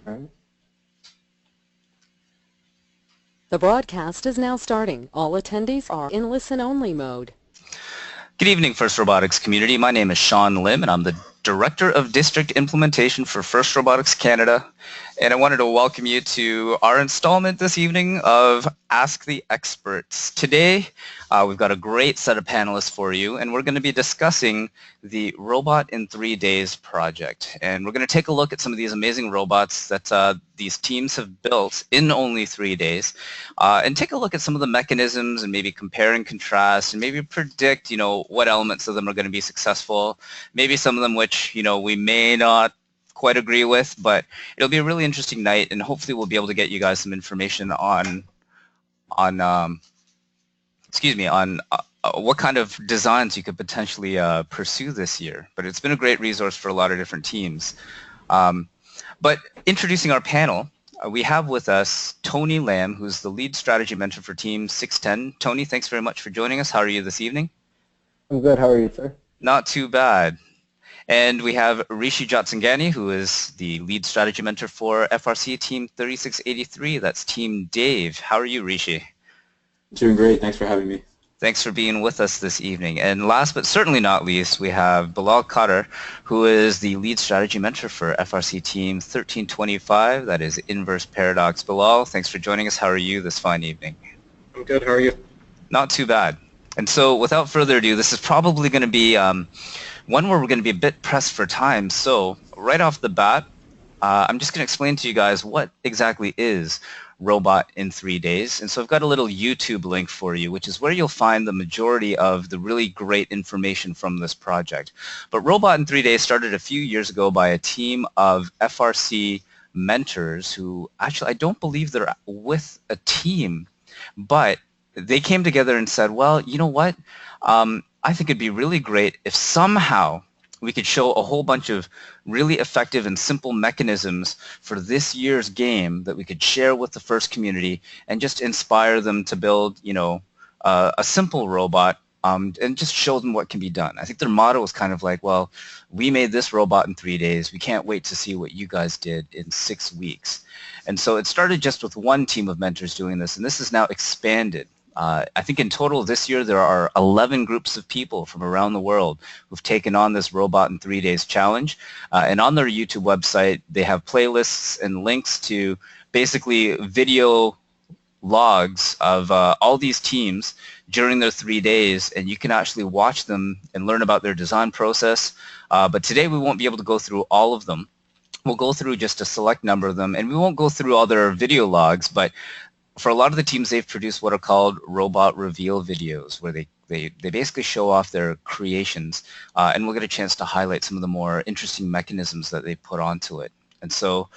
All right. The broadcast is now starting. All attendees are in listen-only mode. Good evening, First Robotics community. My name is Sean Lim, and I'm the Director of District Implementation for First Robotics Canada. And I wanted to welcome you to our installment this evening of Ask the Experts. Today, we've got a great set of panelists for you, and we're going to be discussing the Robot in 3 Days project. And we're going to take a look at some of these amazing robots that these teams have built in only 3 days, and take a look at some of the mechanisms and maybe compare and contrast and maybe predict, what elements of them are going to be successful, maybe some of them which, we may not quite agree with, but it'll be a really interesting night, and hopefully we'll be able to get you guys some information on what kind of designs you could potentially pursue this year. But it's been a great resource for a lot of different teams. But introducing our panel, we have with us Tony Lamb, who's the lead strategy mentor for Team 610. Tony, thanks very much for joining us. How are you this evening? I'm good. How are you, sir? Not too bad. And we have Rishi Jotsinghani, who is the lead strategy mentor for FRC Team 3683. That's Team Dave. How are you, Rishi? Doing great. Thanks for having me. Thanks for being with us this evening. And last but certainly not least, we have Bilal Qadar, who is the lead strategy mentor for FRC Team 1325. That is Inverse Paradox. Bilal, thanks for joining us. How are you this fine evening? I'm good. How are you? Not too bad. And so without further ado, this is probably going to be one where we're going to be a bit pressed for time. So right off the bat, I'm just going to explain to you guys what exactly is Robot in 3 Days. And so I've got a little YouTube link for you, which is where you'll find the majority of the really great information from this project. But Robot in 3 Days started a few years ago by a team of FRC mentors who actually, I don't believe they're with a team, but they came together and said, well, you know what? I think it'd be really great if somehow we could show a whole bunch of really effective and simple mechanisms for this year's game that we could share with the first community and just inspire them to build, a simple robot and just show them what can be done. I think their motto was kind of like, well, we made this robot in 3 days. We can't wait to see what you guys did in 6 weeks. And so it started just with one team of mentors doing this, and this is now expanded. I think in total this year there are 11 groups of people from around the world who've taken on this Robot in 3 Days challenge. And on their YouTube website, they have playlists and links to basically video logs of all these teams during their 3 days, and you can actually watch them and learn about their design process. But today we won't be able to go through all of them. We'll go through just a select number of them, and we won't go through all their video logs, but for a lot of the teams, they've produced what are called robot reveal videos, where they basically show off their creations, and we'll get a chance to highlight some of the more interesting mechanisms that they put onto it. And so,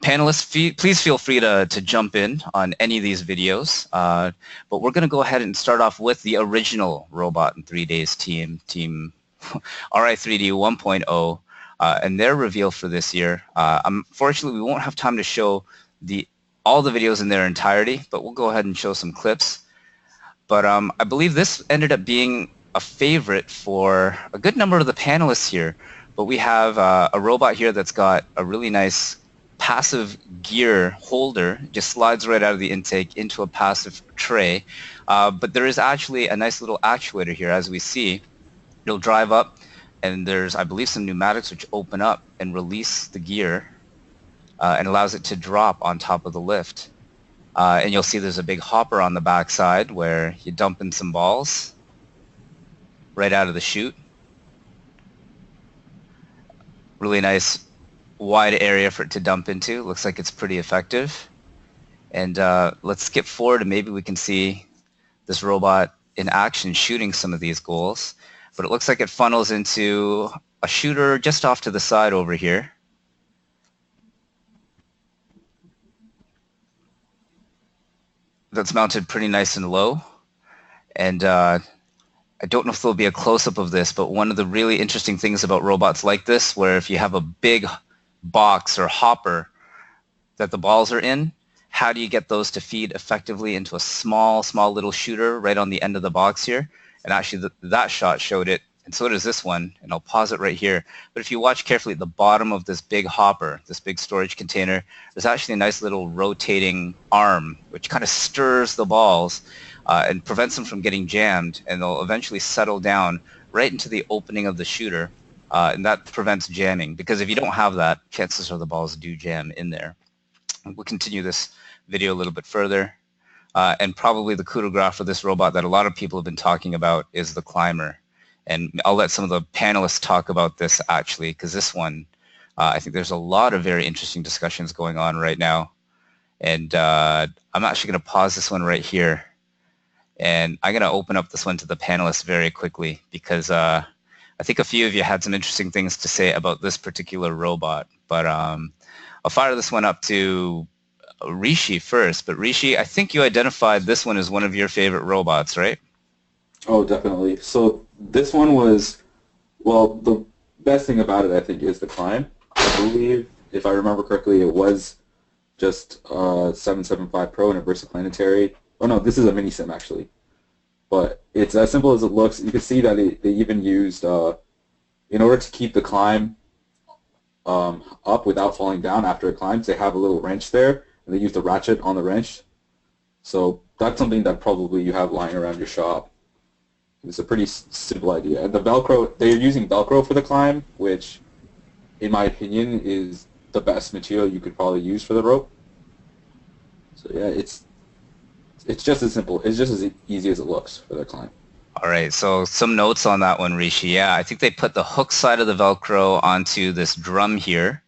panelists, please feel free to jump in on any of these videos, but we're going to go ahead and start off with the original Robot in 3 Days team RI3D 1.0, and their reveal for this year. Unfortunately, we won't have time to show all the videos in their entirety, but we'll go ahead and show some clips. But I believe this ended up being a favorite for a good number of the panelists here. But we have a robot here that's got a really nice passive gear holder, just slides right out of the intake into a passive tray. But there is actually a nice little actuator here, as we see. It'll drive up, and there's, I believe, some pneumatics which open up and release the gear. And allows it to drop on top of the lift. And you'll see there's a big hopper on the back side where you dump in some balls right out of the chute. Really nice wide area for it to dump into. Looks like it's pretty effective. And let's skip forward and maybe we can see this robot in action shooting some of these goals. But it looks like it funnels into a shooter just off to the side over here. That's mounted pretty nice and low. And I don't know if there'll be a close-up of this, but one of the really interesting things about robots like this, where if you have a big box or hopper that the balls are in, how do you get those to feed effectively into a small little shooter right on the end of the box here? And actually that shot showed it and so does this one, and I'll pause it right here. But if you watch carefully at the bottom of this big hopper, this big storage container, there's actually a nice little rotating arm which kind of stirs the balls and prevents them from getting jammed, and they'll eventually settle down right into the opening of the shooter, and that prevents jamming, because if you don't have that, chances are the balls do jam in there. We'll continue this video a little bit further. And probably the coup de grace for this robot that a lot of people have been talking about is the climber. And I'll let some of the panelists talk about this actually, because this one, I think there's a lot of very interesting discussions going on right now. And I'm actually going to pause this one right here. And I'm going to open up this one to the panelists very quickly, because I think a few of you had some interesting things to say about this particular robot. But I'll fire this one up to Rishi first. But Rishi, I think you identified this one as one of your favorite robots, right? Oh, definitely. So this one was, well, the best thing about it, I think, is the climb. I believe, if I remember correctly, it was just 775 Pro and a VersaPlanetary. Oh no, this is a mini sim actually. But it's as simple as it looks. You can see that they even used, in order to keep the climb up without falling down after it climbs, they have a little wrench there, and they use the ratchet on the wrench. So that's something that probably you have lying around your shop. It's a pretty simple idea. And the Velcro, they're using Velcro for the climb, which, in my opinion, is the best material you could probably use for the rope. So yeah, it's just as simple. It's just as easy as it looks for the climb. All right, so some notes on that one, Rishi. Yeah, I think they put the hook side of the Velcro onto this drum here,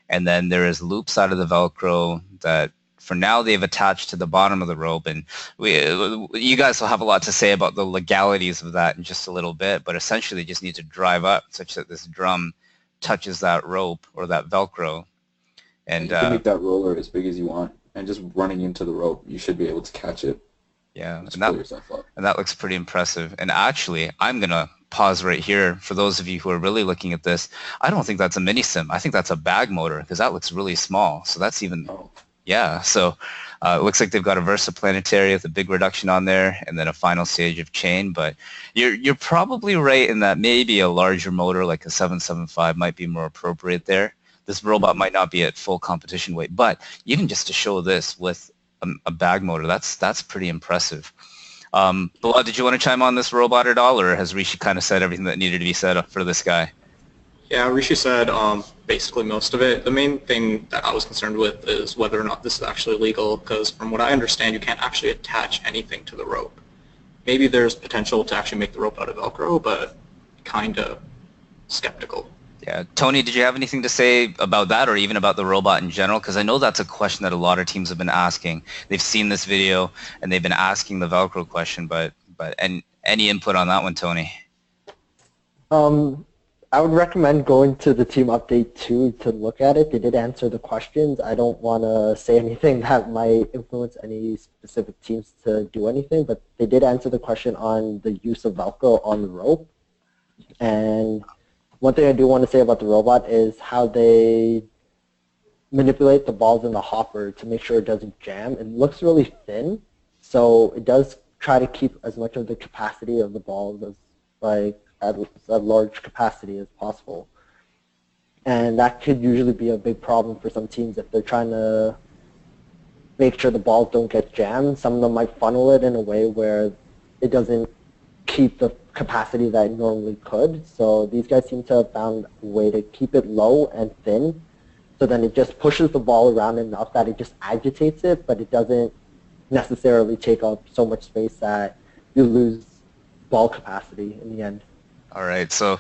and then there is loop side of the Velcro that for now they've attached to the bottom of the rope. And you guys will have a lot to say about the legalities of that in just a little bit, but essentially they just need to drive up such that this drum touches that rope or that Velcro. And you can make that roller as big as you want, and just running into the rope, you should be able to catch it. Yeah, and that looks pretty impressive. And actually, I'm going to pause right here. For those of you who are really looking at this, I don't think that's a mini sim. I think that's a bag motor, because that looks really small. So that's even, yeah. So it looks like they've got a VersaPlanetary with a big reduction on there, and then a final stage of chain. But you're probably right in that maybe a larger motor like a 775 might be more appropriate there. This robot might not be at full competition weight, but even just to show this with a bag motor, that's pretty impressive. Bilal, did you want to chime on this robot at all, or has Rishi kind of said everything that needed to be said for this guy? Yeah, Rishi said basically most of it. The main thing that I was concerned with is whether or not this is actually legal, because from what I understand, you can't actually attach anything to the rope. Maybe there's potential to actually make the rope out of Velcro, but kind of skeptical. Yeah, Tony, did you have anything to say about that, or even about the robot in general? Because I know that's a question that a lot of teams have been asking. They've seen this video and they've been asking the Velcro question, but any input on that one, Tony? I would recommend going to the team update 2 to look at it. They did answer the questions. I don't want to say anything that might influence any specific teams to do anything, but they did answer the question on the use of Velcro on the rope. And one thing I do want to say about the robot is how they manipulate the balls in the hopper to make sure it doesn't jam. It looks really thin, so it does try to keep as much of the capacity of the balls as at a large capacity as possible. And that could usually be a big problem for some teams if they're trying to make sure the balls don't get jammed. Some of them might funnel it in a way where it doesn't keep the capacity that it normally could. So these guys seem to have found a way to keep it low and thin, so then it just pushes the ball around enough that it just agitates it, but it doesn't necessarily take up so much space that you lose ball capacity in the end. All right, so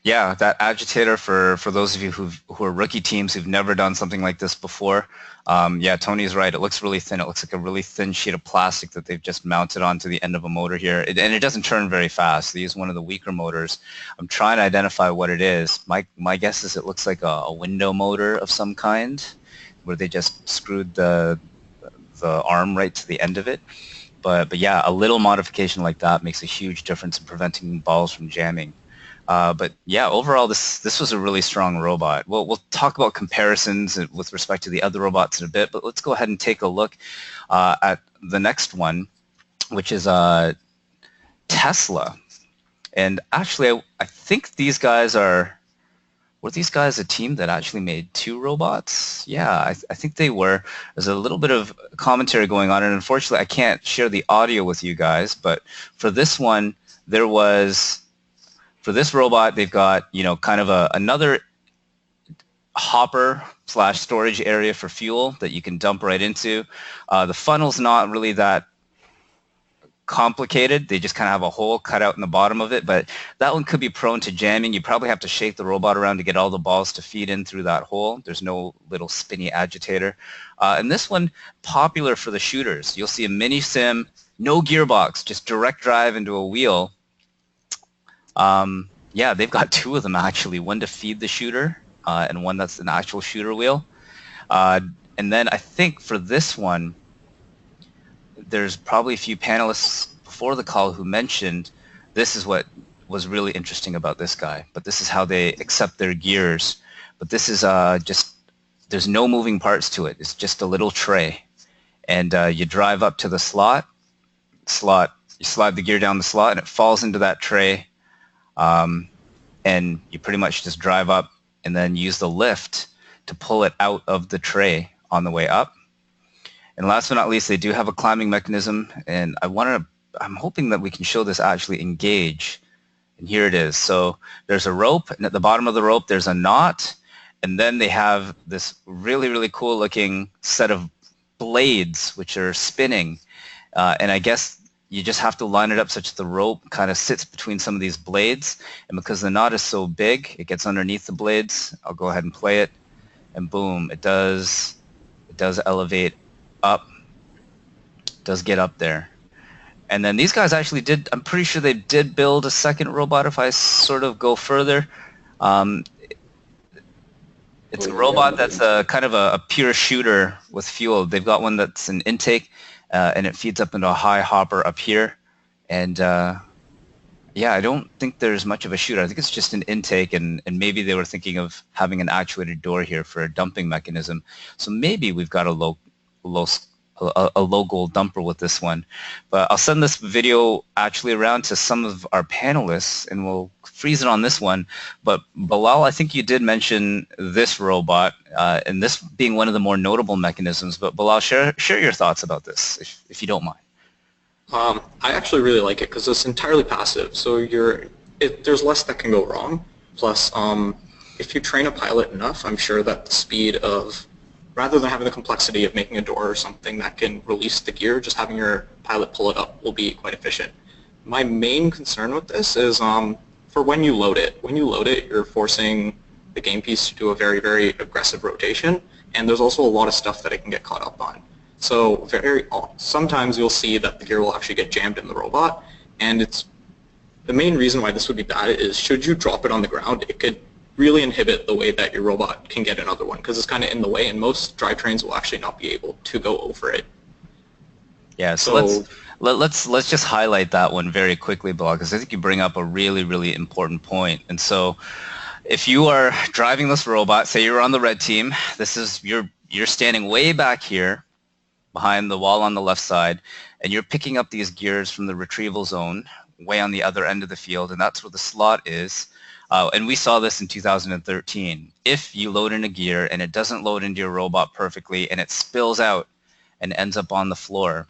yeah, that agitator for those of you who are rookie teams who've never done something like this before, yeah, Tony's right. It looks really thin. It looks like a really thin sheet of plastic that they've just mounted onto the end of a motor here. And it doesn't turn very fast. They use one of the weaker motors. I'm trying to identify what it is. My guess is it looks like a window motor of some kind, where they just screwed the arm right to the end of it. But yeah, a little modification like that makes a huge difference in preventing balls from jamming. But yeah, overall, this was a really strong robot. We'll talk about comparisons with respect to the other robots in a bit, but let's go ahead and take a look at the next one, which is Tesla. And actually, I think these guys were these guys a team that actually made 2 robots? Yeah, I think they were. There's a little bit of commentary going on, and unfortunately I can't share the audio with you guys, but for this one, for this robot, they've got, kind of another hopper / storage area for fuel that you can dump right into. The funnel's not really that complicated. They just kind of have a hole cut out in the bottom of it, but that one could be prone to jamming. You probably have to shake the robot around to get all the balls to feed in through that hole. There's no little spinny agitator. And this one, popular for the shooters. You'll see a mini sim, no gearbox, just direct drive into a wheel. Yeah, they've got 2 of them actually, one to feed the shooter and one that's an actual shooter wheel. And then I think for this one, there's probably a few panelists before the call who mentioned this is what was really interesting about this guy, but this is how they accept their gears. But this is just, there's no moving parts to it. It's just a little tray. And you drive up to the slot, you slide the gear down the slot, and it falls into that tray. And you pretty much just drive up and then use the lift to pull it out of the tray on the way up. And last but not least, they do have a climbing mechanism, and I'm hoping that we can show this actually engage. And here it is. So there's a rope, and at the bottom of the rope there's a knot, and then they have this really, really cool looking set of blades which are spinning. And I guess you just have to line it up such that the rope kind of sits between some of these blades, and because the knot is so big, it gets underneath the blades. I'll go ahead and play it, and boom, it does elevate up, does get up there. And then these guys actually did, I'm pretty sure they did build a second robot if I sort of go further. It's a robot that's kind of a pure shooter with fuel. They've got one that's an intake, and it feeds up into a high hopper up here. And yeah, I don't think there's much of a shooter. I think it's just an intake, and maybe they were thinking of having an actuated door here for a dumping mechanism. So maybe we've got a low goal dumper with this one. But I'll send this video actually around to some of our panelists, and we'll freeze it on this one. But Bilal, I think you did mention this robot, and this being one of the more notable mechanisms. But Bilal, share your thoughts about this, if you don't mind. I actually really like it because it's entirely passive, so there's less that can go wrong. Plus, if you train a pilot enough, I'm sure that the speed of, rather than having the complexity of making a door or something that can release the gear, just having your pilot pull it up will be quite efficient. My main concern with this is for when you load it. When you load it, you're forcing the game piece to do a very, very aggressive rotation, and there's also a lot of stuff that it can get caught up on. So sometimes you'll see that the gear will actually get jammed in the robot, and the main reason why this would be bad is should you drop it on the ground, it could really inhibit the way that your robot can get another one because it's kind of in the way, and most drivetrains will actually not be able to go over it. Yeah, so let's just highlight that one very quickly, Bilal, because I think you bring up a really, really important point. And so if you are driving this robot, say you're on the red team, you're standing way back here behind the wall on the left side, and you're picking up these gears from the retrieval zone way on the other end of the field, and that's where the slot is. And we saw this in 2013. If you load in a gear and it doesn't load into your robot perfectly and it spills out and ends up on the floor,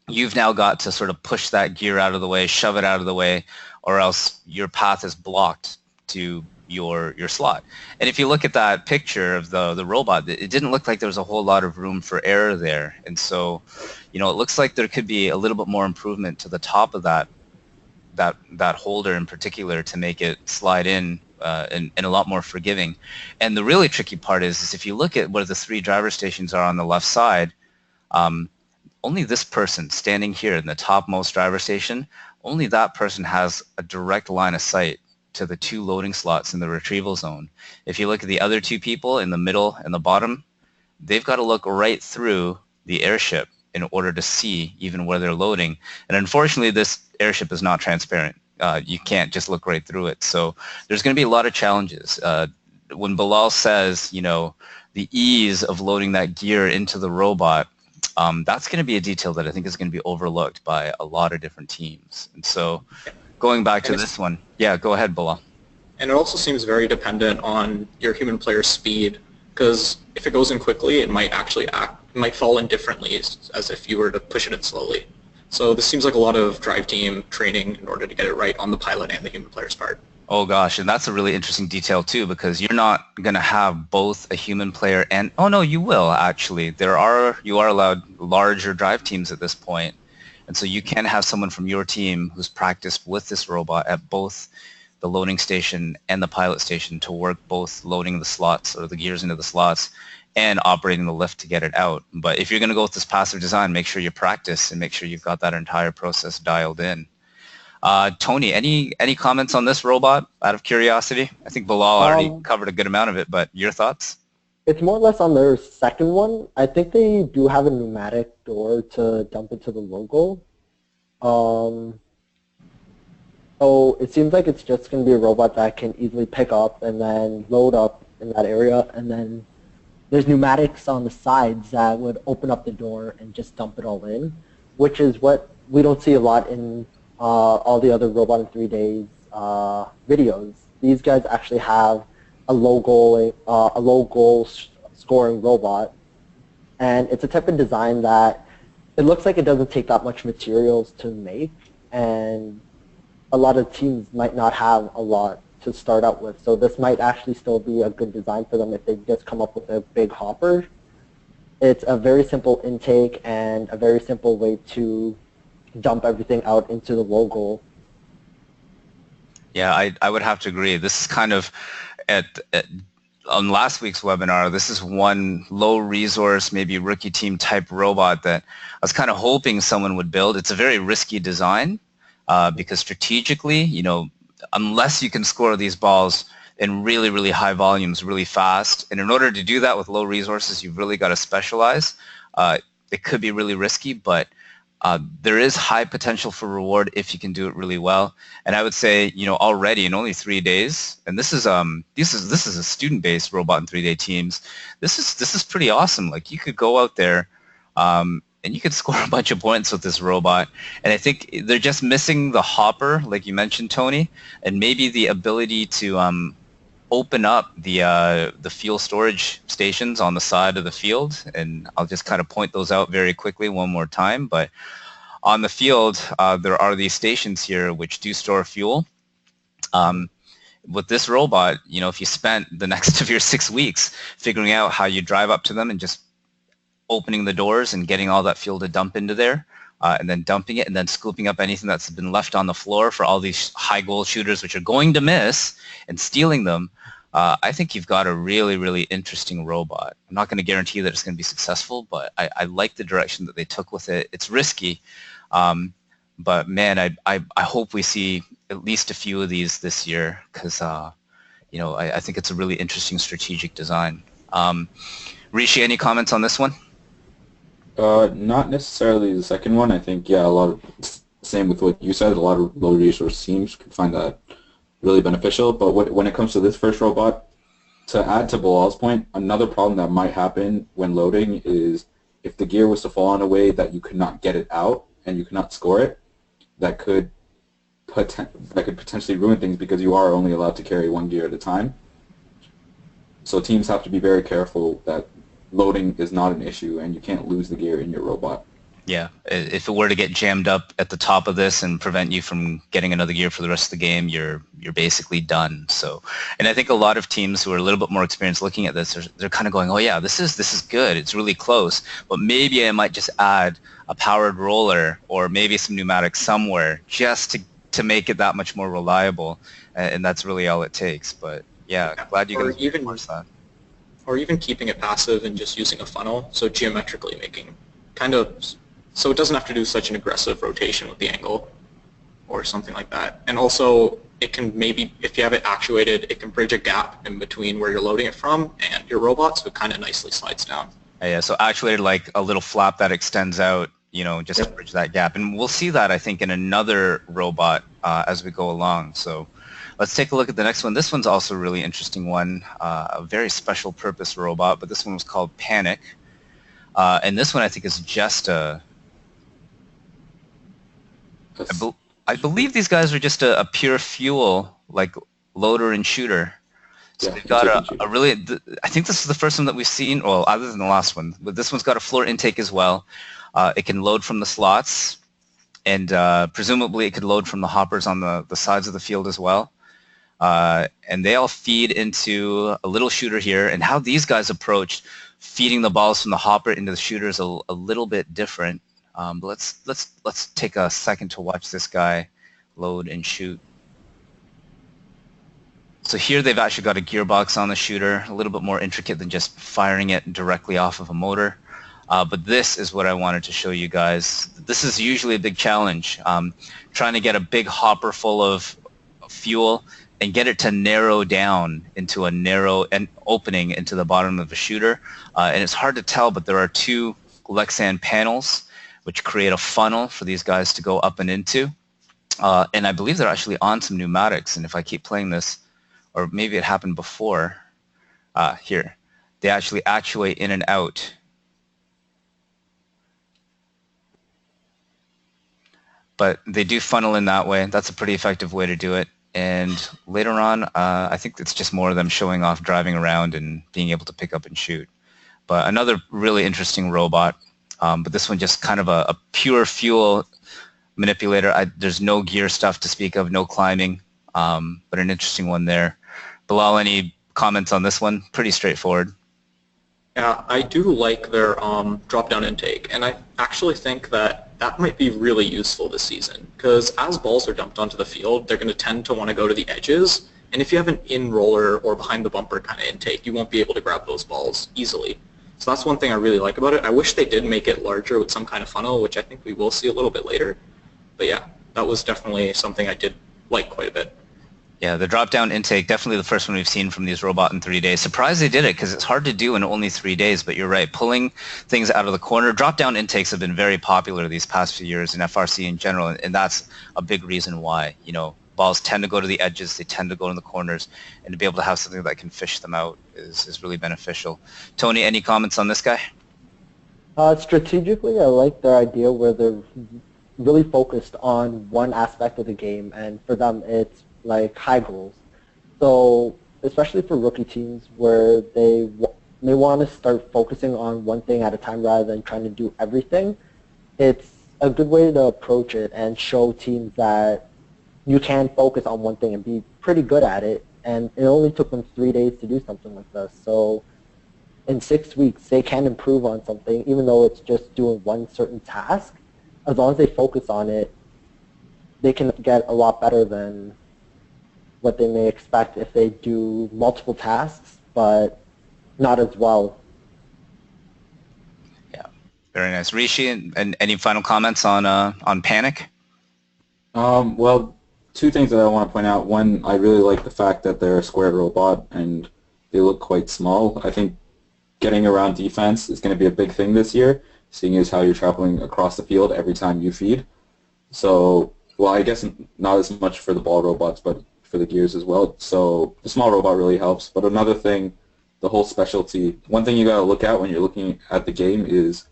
you've now got to sort of push that gear out of the way, shove it out of the way, or else your path is blocked to your slot. And if you look at that picture of the robot, it didn't look like there was a whole lot of room for error there. And so, it looks like there could be a little bit more improvement to the top of that holder in particular to make it slide in and a lot more forgiving. And the really tricky part is if you look at where the 3 driver stations are on the left side, only this person standing here in the topmost driver station, only that person has a direct line of sight to the 2 loading slots in the retrieval zone. If you look at the other 2 people in the middle and the bottom, they've got to look right through the airship in order to see even where they're loading. And unfortunately, this airship is not transparent. You can't just look right through it. So there's going to be a lot of challenges. When Bilal says, the ease of loading that gear into the robot, that's going to be a detail that I think is going to be overlooked by a lot of different teams. And so going back to this one. Yeah, go ahead, Bilal. And it also seems very dependent on your human player's speed, because if it goes in quickly, it might actually it might fall in differently as if you were to push it in slowly. So this seems like a lot of drive team training in order to get it right on the pilot and the human player's part. Oh gosh, and that's a really interesting detail too, because you're not going to have both a human player and, oh no, you will actually. You are allowed larger drive teams at this point. And so you can have someone from your team who's practiced with this robot at both the loading station and the pilot station to work both loading the slots or the gears into the slots and operating the lift to get it out. But if you're going to go with this passive design, make sure you practice and make sure you've got that entire process dialed in. Tony, any comments on this robot out of curiosity? I think Bilal already covered a good amount of it, but your thoughts? It's more or less on their second one. I think they do have a pneumatic door to dump into the logo. So it seems like it's just going to be a robot that can easily pick up and then load up in that area, and then there's pneumatics on the sides that would open up the door and just dump it all in, which is what we don't see a lot in all the other Robot in 3 Days videos. These guys actually have a low goal scoring robot, and it's a type of design that it looks like it doesn't take that much materials to make, and a lot of teams might not have a lot to start out with. So this might actually still be a good design for them if they just come up with a big hopper. It's a very simple intake and a very simple way to dump everything out into the logo. Yeah, I would have to agree. This is kind of on last week's webinar, this is one low resource, maybe rookie team type robot that I was kind of hoping someone would build. It's a very risky design because strategically, you know, unless you can score these balls in really, really high volumes really fast, and in order to do that with low resources, you've really got to specialize. It could be really risky, but there is high potential for reward if you can do it really well. And I would say, you know, already in only 3 days, and this is a student-based Robot in 3 Day teams. This is pretty awesome. Like, you could go out there and you could score a bunch of points with this robot. And I think they're just missing the hopper, like you mentioned, Tony, and maybe the ability to open up the fuel storage stations on the side of the field. And I'll just kind of point those out very quickly one more time. But on the field, there are these stations here which do store fuel. With this robot, you know, if you spent the next of your 6 weeks figuring out how you drive up to them and just opening the doors and getting all that fuel to dump into there, and then dumping it and then scooping up anything that's been left on the floor for all these high goal shooters which are going to miss and stealing them, I think you've got a really, really interesting robot. I'm not going to guarantee that it's going to be successful, but I like the direction that they took with it. It's risky, but man, I hope we see at least a few of these this year because, you know, I think it's a really interesting strategic design. Rishi, any comments on this one? Not necessarily the second one. I think, yeah, a lot of, same with what you said, a lot of low resource teams could find that really beneficial. But when it comes to this first robot, to add to Bilal's point, another problem that might happen when loading is if the gear was to fall in a way that you could not get it out and you could not score it, that could potentially ruin things because you are only allowed to carry one gear at a time. So teams have to be very careful that loading is not an issue and you can't lose the gear in your robot. Yeah, if it were to get jammed up at the top of this and prevent you from getting another gear for the rest of the game, you're basically done. So, and I think a lot of teams who are a little bit more experienced looking at this, they're kind of going, oh yeah, this is good, it's really close, but maybe I might just add a powered roller or maybe some pneumatics somewhere just to make it that much more reliable, and that's really all it takes. But yeah, glad you guys reinforced that. Or even keeping it passive and just using a funnel, so geometrically making kind of, so it doesn't have to do such an aggressive rotation with the angle or something like that. And also it can maybe, if you have it actuated, it can bridge a gap in between where you're loading it from and your robot, so it kind of nicely slides down. Yeah, so actuated like a little flap that extends out, you know, just to bridge that gap. And we'll see that, I think, in another robot as we go along. So let's take a look at the next one. This one's also a really interesting one, a very special purpose robot, but this one was called Tannic. And this one I think is just a... I believe these guys are just a pure fuel, like loader and shooter. So Yeah, they've got intake and shoot. a really, I think this is the first one that we've seen, well, other than the last one, but this one's got a floor intake as well. It can load from the slots, and presumably it could load from the hoppers on the sides of the field as well. And they all feed into a little shooter here, and how these guys approached feeding the balls from the hopper into the shooter is a little bit different. But let's take a second to watch this guy load and shoot. So here they've actually got a gearbox on the shooter, a little bit more intricate than just firing it directly off of a motor. But this is what I wanted to show you guys. This is usually a big challenge, trying to get a big hopper full of fuel and get it to narrow down into a narrow opening into the bottom of the shooter. And it's hard to tell, but there are two Lexan panels which create a funnel for these guys to go up and into. And I believe they're actually on some pneumatics, and if I keep playing this, or maybe it happened before, here, they actually actuate in and out. But they do funnel in that way. That's a pretty effective way to do it. And later on, I think it's just more of them showing off driving around and being able to pick up and shoot. But another really interesting robot, but this one just kind of a pure fuel manipulator. There's no gear stuff to speak of, no climbing, but an interesting one there. Bilal, any comments on this one? Pretty straightforward. Yeah, I do like their drop-down intake, and I actually think that might be really useful this season, because as balls are dumped onto the field, they're going to tend to want to go to the edges, and if you have an in-roller or behind-the-bumper kind of intake, you won't be able to grab those balls easily. So that's one thing I really like about it. I wish they did make it larger with some kind of funnel, which I think we will see a little bit later. But yeah, that was definitely something I did like quite a bit. Yeah, the drop-down intake, definitely the first one we've seen from these robot in 3 days. Surprised they did it, because it's hard to do in only 3 days, but you're right. Pulling things out of the corner. Drop-down intakes have been very popular these past few years in FRC in general, and that's a big reason why. You know, balls tend to go to the edges, they tend to go in the corners, and to be able to have something that can fish them out is really beneficial. Tony, any comments on this guy? Strategically, I like their idea where they're really focused on one aspect of the game, and for them it's like high goals. So especially for rookie teams where they may want to start focusing on one thing at a time rather than trying to do everything, it's a good way to approach it and show teams that you can focus on one thing and be pretty good at it. And it only took them 3 days to do something like this. So in 6 weeks, they can improve on something, even though it's just doing one certain task. As long as they focus on it, they can get a lot better than what they may expect if they do multiple tasks, but not as well. Yeah, very nice. Rishi, and any final comments on Panic? Well, two things that I want to point out. One, I really like the fact that they're a squared robot and they look quite small. I think getting around defense is going to be a big thing this year, seeing as how you're traveling across the field every time you feed. So, well, I guess not as much for the ball robots, but for the gears as well. So the small robot really helps. But another thing, the whole specialty, one thing you got to look at when you're looking at the game is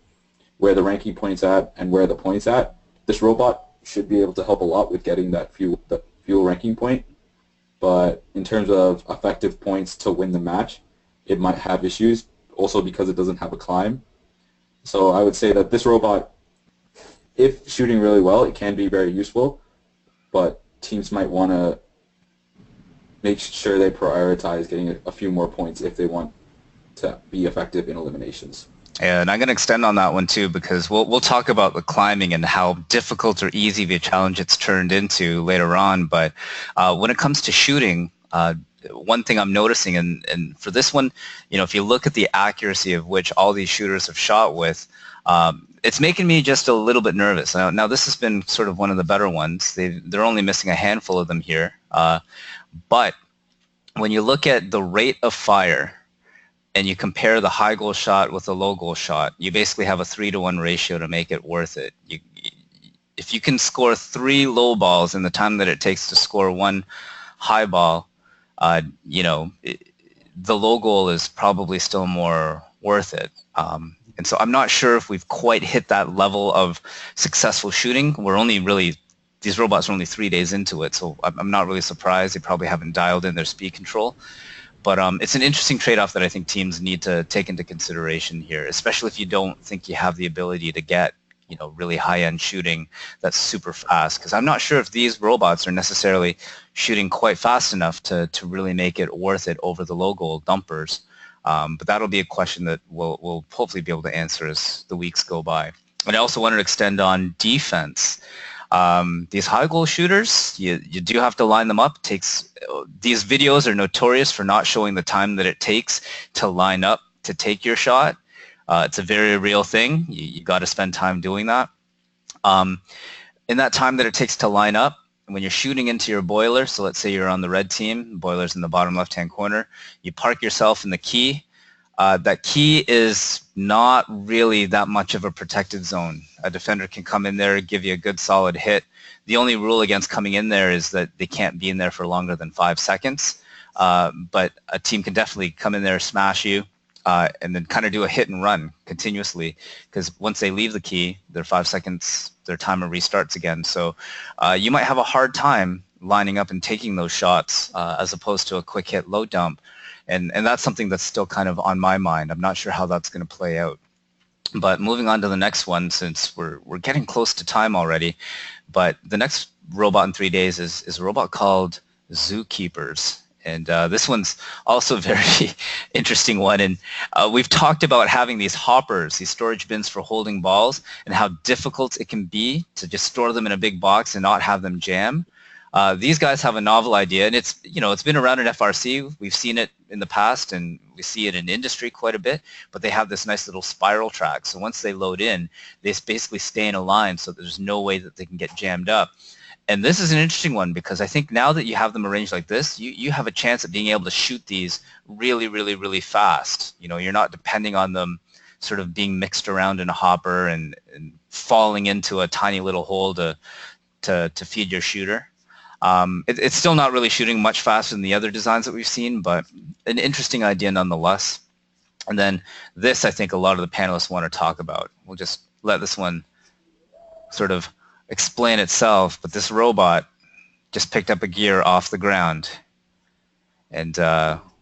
where the ranking point's at and where the point's at. This robot should be able to help a lot with getting that fuel ranking point. But in terms of effective points to win the match, it might have issues, also because it doesn't have a climb. So I would say that this robot, if shooting really well, it can be very useful, but teams might want to make sure they prioritize getting a few more points if they want to be effective in eliminations. Yeah, and I'm going to extend on that one too, because we'll talk about the climbing and how difficult or easy of a challenge it's turned into later on. But when it comes to shooting, one thing I'm noticing, and for this one, you know, if you look at the accuracy of which all these shooters have shot with, it's making me just a little bit nervous. Now this has been sort of one of the better ones. They're only missing a handful of them here. But when you look at the rate of fire and you compare the high goal shot with the low goal shot, you basically have a 3-to-1 ratio to make it worth it. If you can score 3 low balls in the time that it takes to score 1 high ball, you know, the low goal is probably still more worth it. And so I'm not sure if we've quite hit that level of successful shooting. We're only really these robots are only 3 days into it, so I'm not really surprised. They probably haven't dialed in their speed control. But it's an interesting trade-off that I think teams need to take into consideration here, especially if you don't think you have the ability to get, you know, really high-end shooting that's super fast. Because I'm not sure if these robots are necessarily shooting quite fast enough to really make it worth it over the low-goal dumpers. But that'll be a question that we'll hopefully be able to answer as the weeks go by. And I also wanted to extend on defense. These high goal shooters, you do have to line them up. These videos are notorious for not showing the time that it takes to line up to take your shot. It's a very real thing. You got to spend time doing that. In that time that it takes to line up, when you're shooting into your boiler, so let's say you're on the red team, boiler's in the bottom left-hand corner, you park yourself in the key. That key is not really that much of a protected zone. A defender can come in there, give you a good solid hit. The only rule against coming in there is that they can't be in there for longer than 5 seconds. But a team can definitely come in there, smash you, and then kind of do a hit and run continuously, because once they leave the key, their 5 seconds, their timer restarts again. So you might have a hard time lining up and taking those shots as opposed to a quick hit low dump. And that's something that's still kind of on my mind. I'm not sure how that's going to play out. But moving on to the next one, since we're getting close to time already, but the next robot in 3 days is a robot called Zookeepers. And this one's also a very interesting one. And we've talked about having these hoppers, these storage bins for holding balls, and how difficult it can be to just store them in a big box and not have them jam. These guys have a novel idea, and it's been around in FRC. We've seen it in the past, and we see it in industry quite a bit. But they have this nice little spiral track. So once they load in, they basically stay in a line, so there's no way that they can get jammed up. And this is an interesting one, because I think now that you have them arranged like this, you have a chance at being able to shoot these really, really, really fast. You know, you're not depending on them sort of being mixed around in a hopper and falling into a tiny little hole to feed your shooter. It's still not really shooting much faster than the other designs that we've seen, but an interesting idea nonetheless. And then this, I think a lot of the panelists want to talk about. We'll just let this one sort of explain itself, but this robot just picked up a gear off the ground, and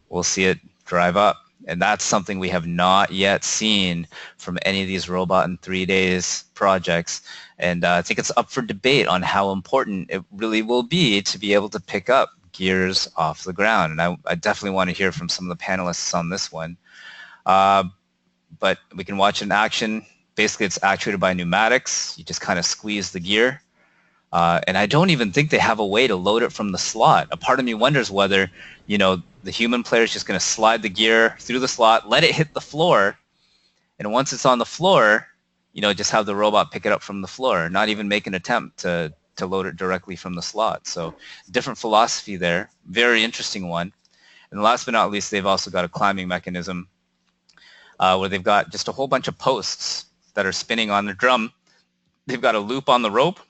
we'll see it drive up. And that's something we have not yet seen from any of these Robot in 3 Days projects. And I think it's up for debate on how important it really will be to be able to pick up gears off the ground. And I definitely want to hear from some of the panelists on this one. But we can watch it in action. Basically, it's actuated by pneumatics. You just kind of squeeze the gear. And I don't even think they have a way to load it from the slot. A part of me wonders whether, you know, the human player is just going to slide the gear through the slot, let it hit the floor, and once it's on the floor, you know, just have the robot pick it up from the floor, not even make an attempt to load it directly from the slot. So different philosophy there. Very interesting one. And last but not least, they've also got a climbing mechanism where they've got just a whole bunch of posts that are spinning on the drum. They've got a loop on the rope.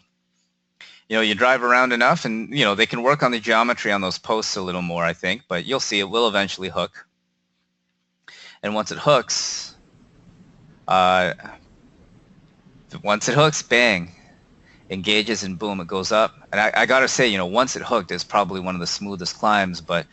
You know, you drive around enough, and, you know, they can work on the geometry on those posts a little more, I think, but you'll see it will eventually hook. And once it hooks, bang, engages, and boom, it goes up. And I got to say, you know, once it hooked, it's probably one of the smoothest climbs, but,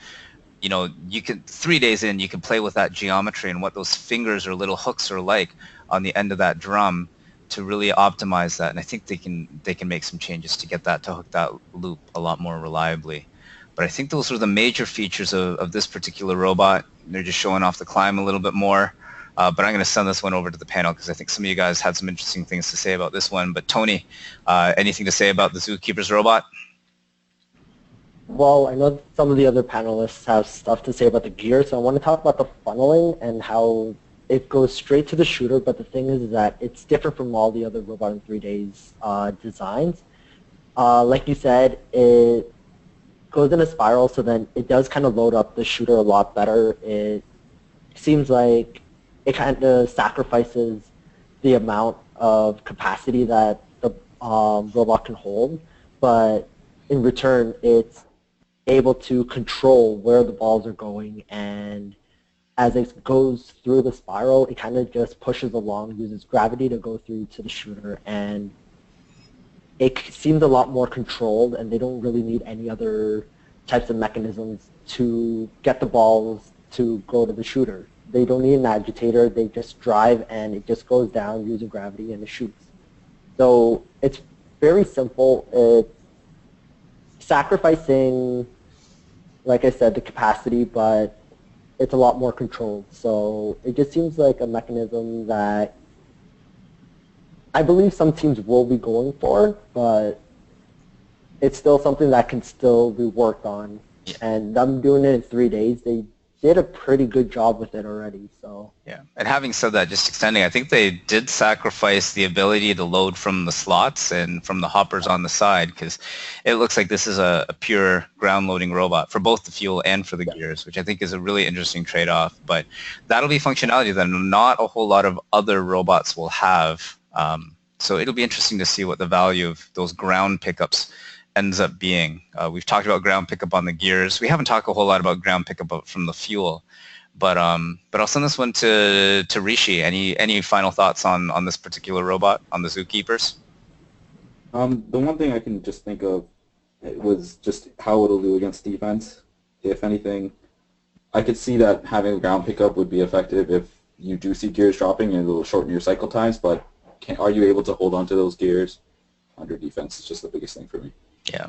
you know, you can, 3 days in, you can play with that geometry and what those fingers or little hooks are like on the end of that drum to really optimize that. And I think they can make some changes to get that to hook that loop a lot more reliably. But I think those are the major features of this particular robot. They're just showing off the climb a little bit more. But I'm going to send this one over to the panel because I think some of you guys had some interesting things to say about this one. But Tony, anything to say about the Zookeepers robot? Well, I know some of the other panelists have stuff to say about the gear, so I want to talk about the funneling and how it goes straight to the shooter, but the thing is that it's different from all the other Robot in 3 Days designs. Like you said, it goes in a spiral, so then it does kind of load up the shooter a lot better. It seems like it kind of sacrifices the amount of capacity that the robot can hold, but in return, it's able to control where the balls are going, and as it goes through the spiral, it kind of just pushes along, uses gravity to go through to the shooter, and seems a lot more controlled, and they don't really need any other types of mechanisms to get the balls to go to the shooter. They don't need an agitator. They just drive, and it just goes down using gravity, and it shoots. So it's very simple. It's sacrificing, like I said, the capacity, but it's a lot more controlled. So it just seems like a mechanism that I believe some teams will be going for, but it's still something that can still be worked on. Yeah. And them doing it in 3 days, they did a pretty good job with it already. So Yeah, and having said that, just extending, I think they did sacrifice the ability to load from the slots and from the hoppers on the side, because it looks like this is a pure ground loading robot for both the fuel and for the gears, which I think is a really interesting trade-off. But that'll be functionality that not a whole lot of other robots will have. So it'll be interesting to see what the value of those ground pickups ends up being. We've talked about ground pickup on the gears. We haven't talked a whole lot about ground pickup from the fuel. But I'll send this one to Rishi. Any final thoughts on this particular robot, on the zookeepers? The one thing I can just think of was just how it'll do against defense. If anything, I could see that having a ground pickup would be effective if you do see gears dropping, and it'll shorten your cycle times. But are you able to hold on to those gears under defense? Is just the biggest thing for me. Yeah.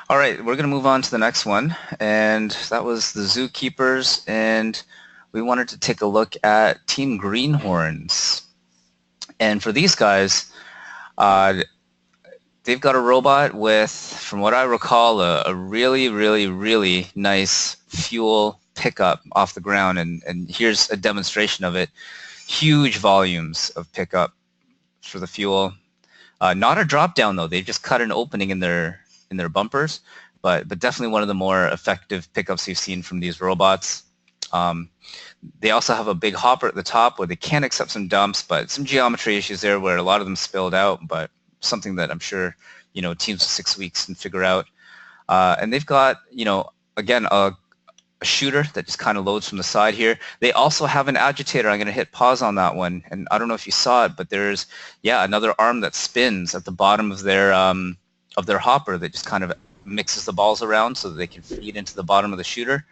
All right, we're going to move on to the next one, and that was the zookeepers, and we wanted to take a look at Team Greenhorns. And for these guys, they've got a robot with, from what I recall, a really, really, really nice fuel pickup off the ground, and here's a demonstration of it. Huge volumes of pickup for the fuel. Not a drop down though. They've just cut an opening in their bumpers, but definitely one of the more effective pickups we've seen from these robots. They also have a big hopper at the top where they can accept some dumps, but some geometry issues there where a lot of them spilled out, but something that I'm sure, teams of 6 weeks can figure out. And they've got, again, a shooter that just kind of loads from the side here. They also have an agitator. I'm going to hit pause on that one, and I don't know if you saw it, but there's another arm that spins at the bottom of their hopper that just kind of mixes the balls around so that they can feed into the bottom of the shooter.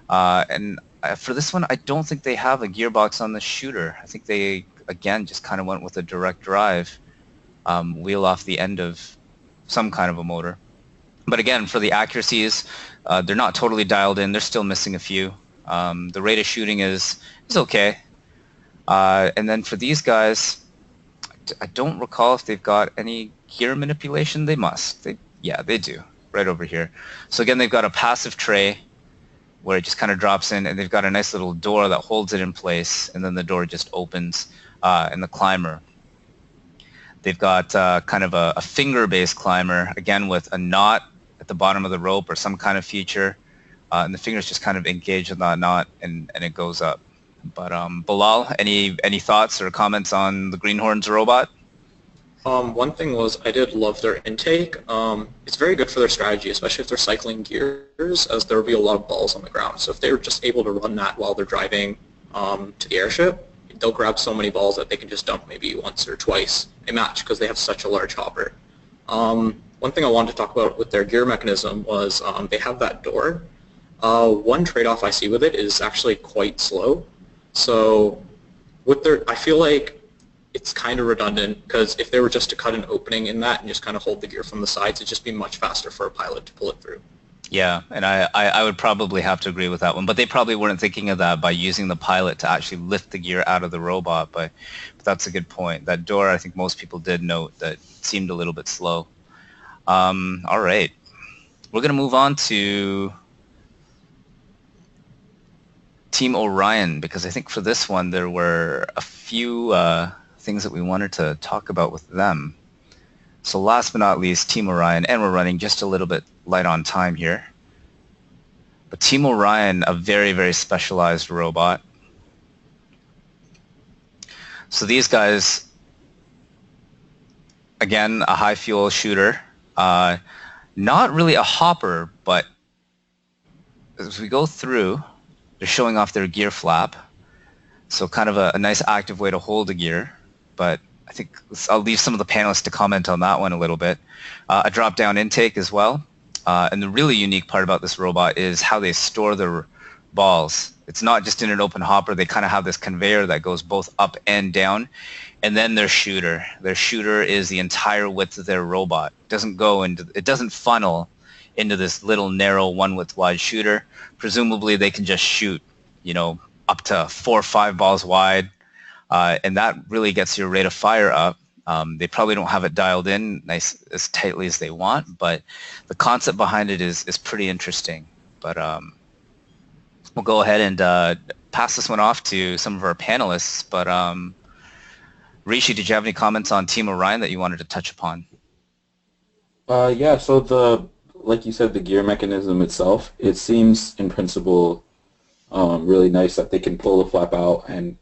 And for this one, I don't think they have a gearbox on the shooter. I think they again just kind of went with a direct drive wheel off the end of some kind of a motor. But again, for the accuracies, they're not totally dialed in. They're still missing a few. The rate of shooting is okay. And then for these guys, I don't recall if they've got any gear manipulation. They must. They do, right over here. So again, they've got a passive tray where it just kind of drops in, and they've got a nice little door that holds it in place, and then the door just opens in the climber. They've got kind of a finger-based climber, again with a knot at the bottom of the rope or some kind of feature, and the fingers just kind of engage in that knot, and it goes up. But Bilal, any thoughts or comments on the Greenhorns robot? One thing was I did love their intake. It's very good for their strategy, especially if they're cycling gears, as there will be a lot of balls on the ground. So if they're just able to run that while they're driving to the airship, they'll grab so many balls that they can just dump maybe once or twice a match because they have such a large hopper. One thing I wanted to talk about with their gear mechanism was they have that door. One trade-off I see with it is actually quite slow. So I feel like it's kind of redundant, because if they were just to cut an opening in that and just kind of hold the gear from the sides, it'd just be much faster for a pilot to pull it through. Yeah, and I would probably have to agree with that one, but they probably weren't thinking of that by using the pilot to actually lift the gear out of the robot, but that's a good point. That door, I think most people did note that seemed a little bit slow. All right, we're going to move on to Team Orion, because I think for this one there were a few things that we wanted to talk about with them. So last but not least, Team Orion, and we're running just a little bit light on time here. But Team Orion, a very, very specialized robot. So these guys, again, a high fuel shooter. Not really a hopper, but as we go through, they're showing off their gear flap. So kind of a nice active way to hold the gear. But I think I'll leave some of the panelists to comment on that one a little bit. A drop-down intake as well. And the really unique part about this robot is how they store their balls. It's not just in an open hopper. They kind of have this conveyor that goes both up and down. And then their shooter. Their shooter is the entire width of their robot. It doesn't funnel into this little narrow 1 width wide shooter. Presumably they can just shoot, up to 4 or 5 balls wide. And that really gets your rate of fire up. They probably don't have it dialed in nice as tightly as they want, but the concept behind it is pretty interesting. But we'll go ahead and pass this one off to some of our panelists. But Rishi, did you have any comments on Team Orion that you wanted to touch upon? Yeah, so like you said, the gear mechanism itself, it seems in principle really nice that they can pull the flap out and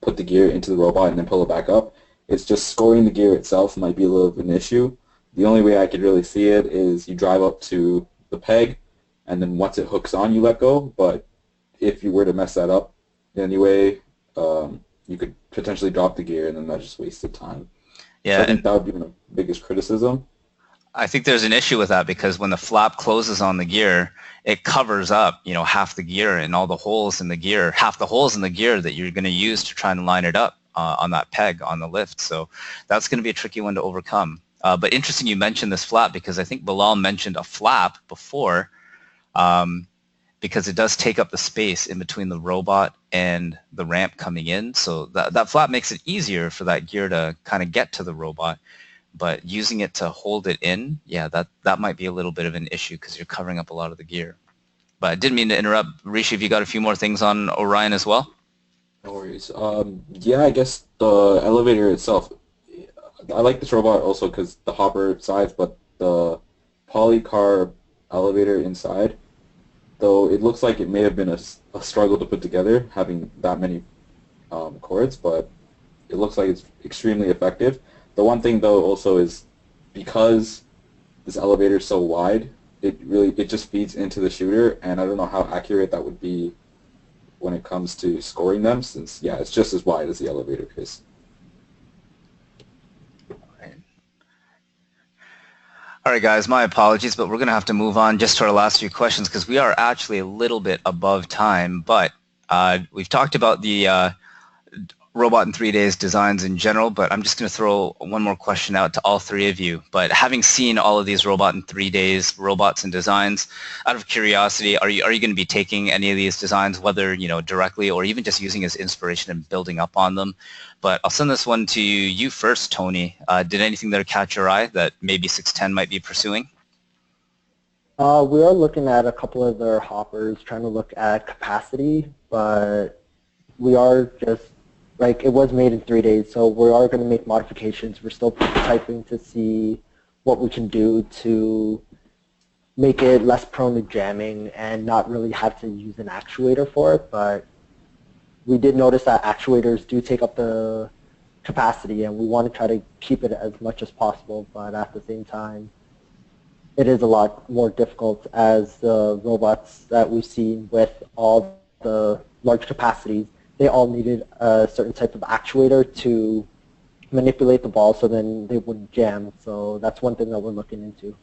put the gear into the robot and then pull it back up. It's just scoring the gear itself might be a little bit of an issue. The only way I could really see it is you drive up to the peg, and then once it hooks on, you let go. But if you were to mess that up anyway, you could potentially drop the gear, and then that's just wasted time. Yeah, so I think that would be the biggest criticism. I think there's an issue with that because when the flap closes on the gear, it covers up, half the gear and all the holes in the gear, half the holes in the gear that you're going to use to try and line it up on that peg on the lift. So that's going to be a tricky one to overcome. But interesting you mentioned this flap because I think Bilal mentioned a flap before because it does take up the space in between the robot and the ramp coming in. So that flap makes it easier for that gear to kind of get to the robot. But using it to hold it in, yeah, that might be a little bit of an issue because you're covering up a lot of the gear. But I didn't mean to interrupt. Rishi, have you got a few more things on Orion as well? No worries. Yeah, I guess the elevator itself, I like this robot also because the hopper size, but the polycarb elevator inside, though it looks like it may have been a struggle to put together, having that many cords, but it looks like it's extremely effective. The one thing though also is because this elevator is so wide, it just feeds into the shooter, and I don't know how accurate that would be when it comes to scoring them, since yeah, it's just as wide as the elevator is. All right, guys, my apologies, but we're going to have to move on just to our last few questions because we are actually a little bit above time. But we've talked about the robot in 3 days designs in general, but I'm just going to throw one more question out to all three of you. But having seen all of these robot in 3 days robots and designs, out of curiosity, are you going to be taking any of these designs, whether directly or even just using as inspiration and building up on them? But I'll send this one to you first, Tony. Did anything there catch your eye that maybe 610 might be pursuing? We are looking at a couple of their hoppers, trying to look at capacity, but we are just it was made in 3 days, so we are going to make modifications. We're still prototyping to see what we can do to make it less prone to jamming and not really have to use an actuator for it. But we did notice that actuators do take up the capacity, and we want to try to keep it as much as possible. But at the same time, it is a lot more difficult as the robots that we've seen with all the large capacities. They all needed a certain type of actuator to manipulate the ball so then they wouldn't jam. So that's one thing that we're looking into.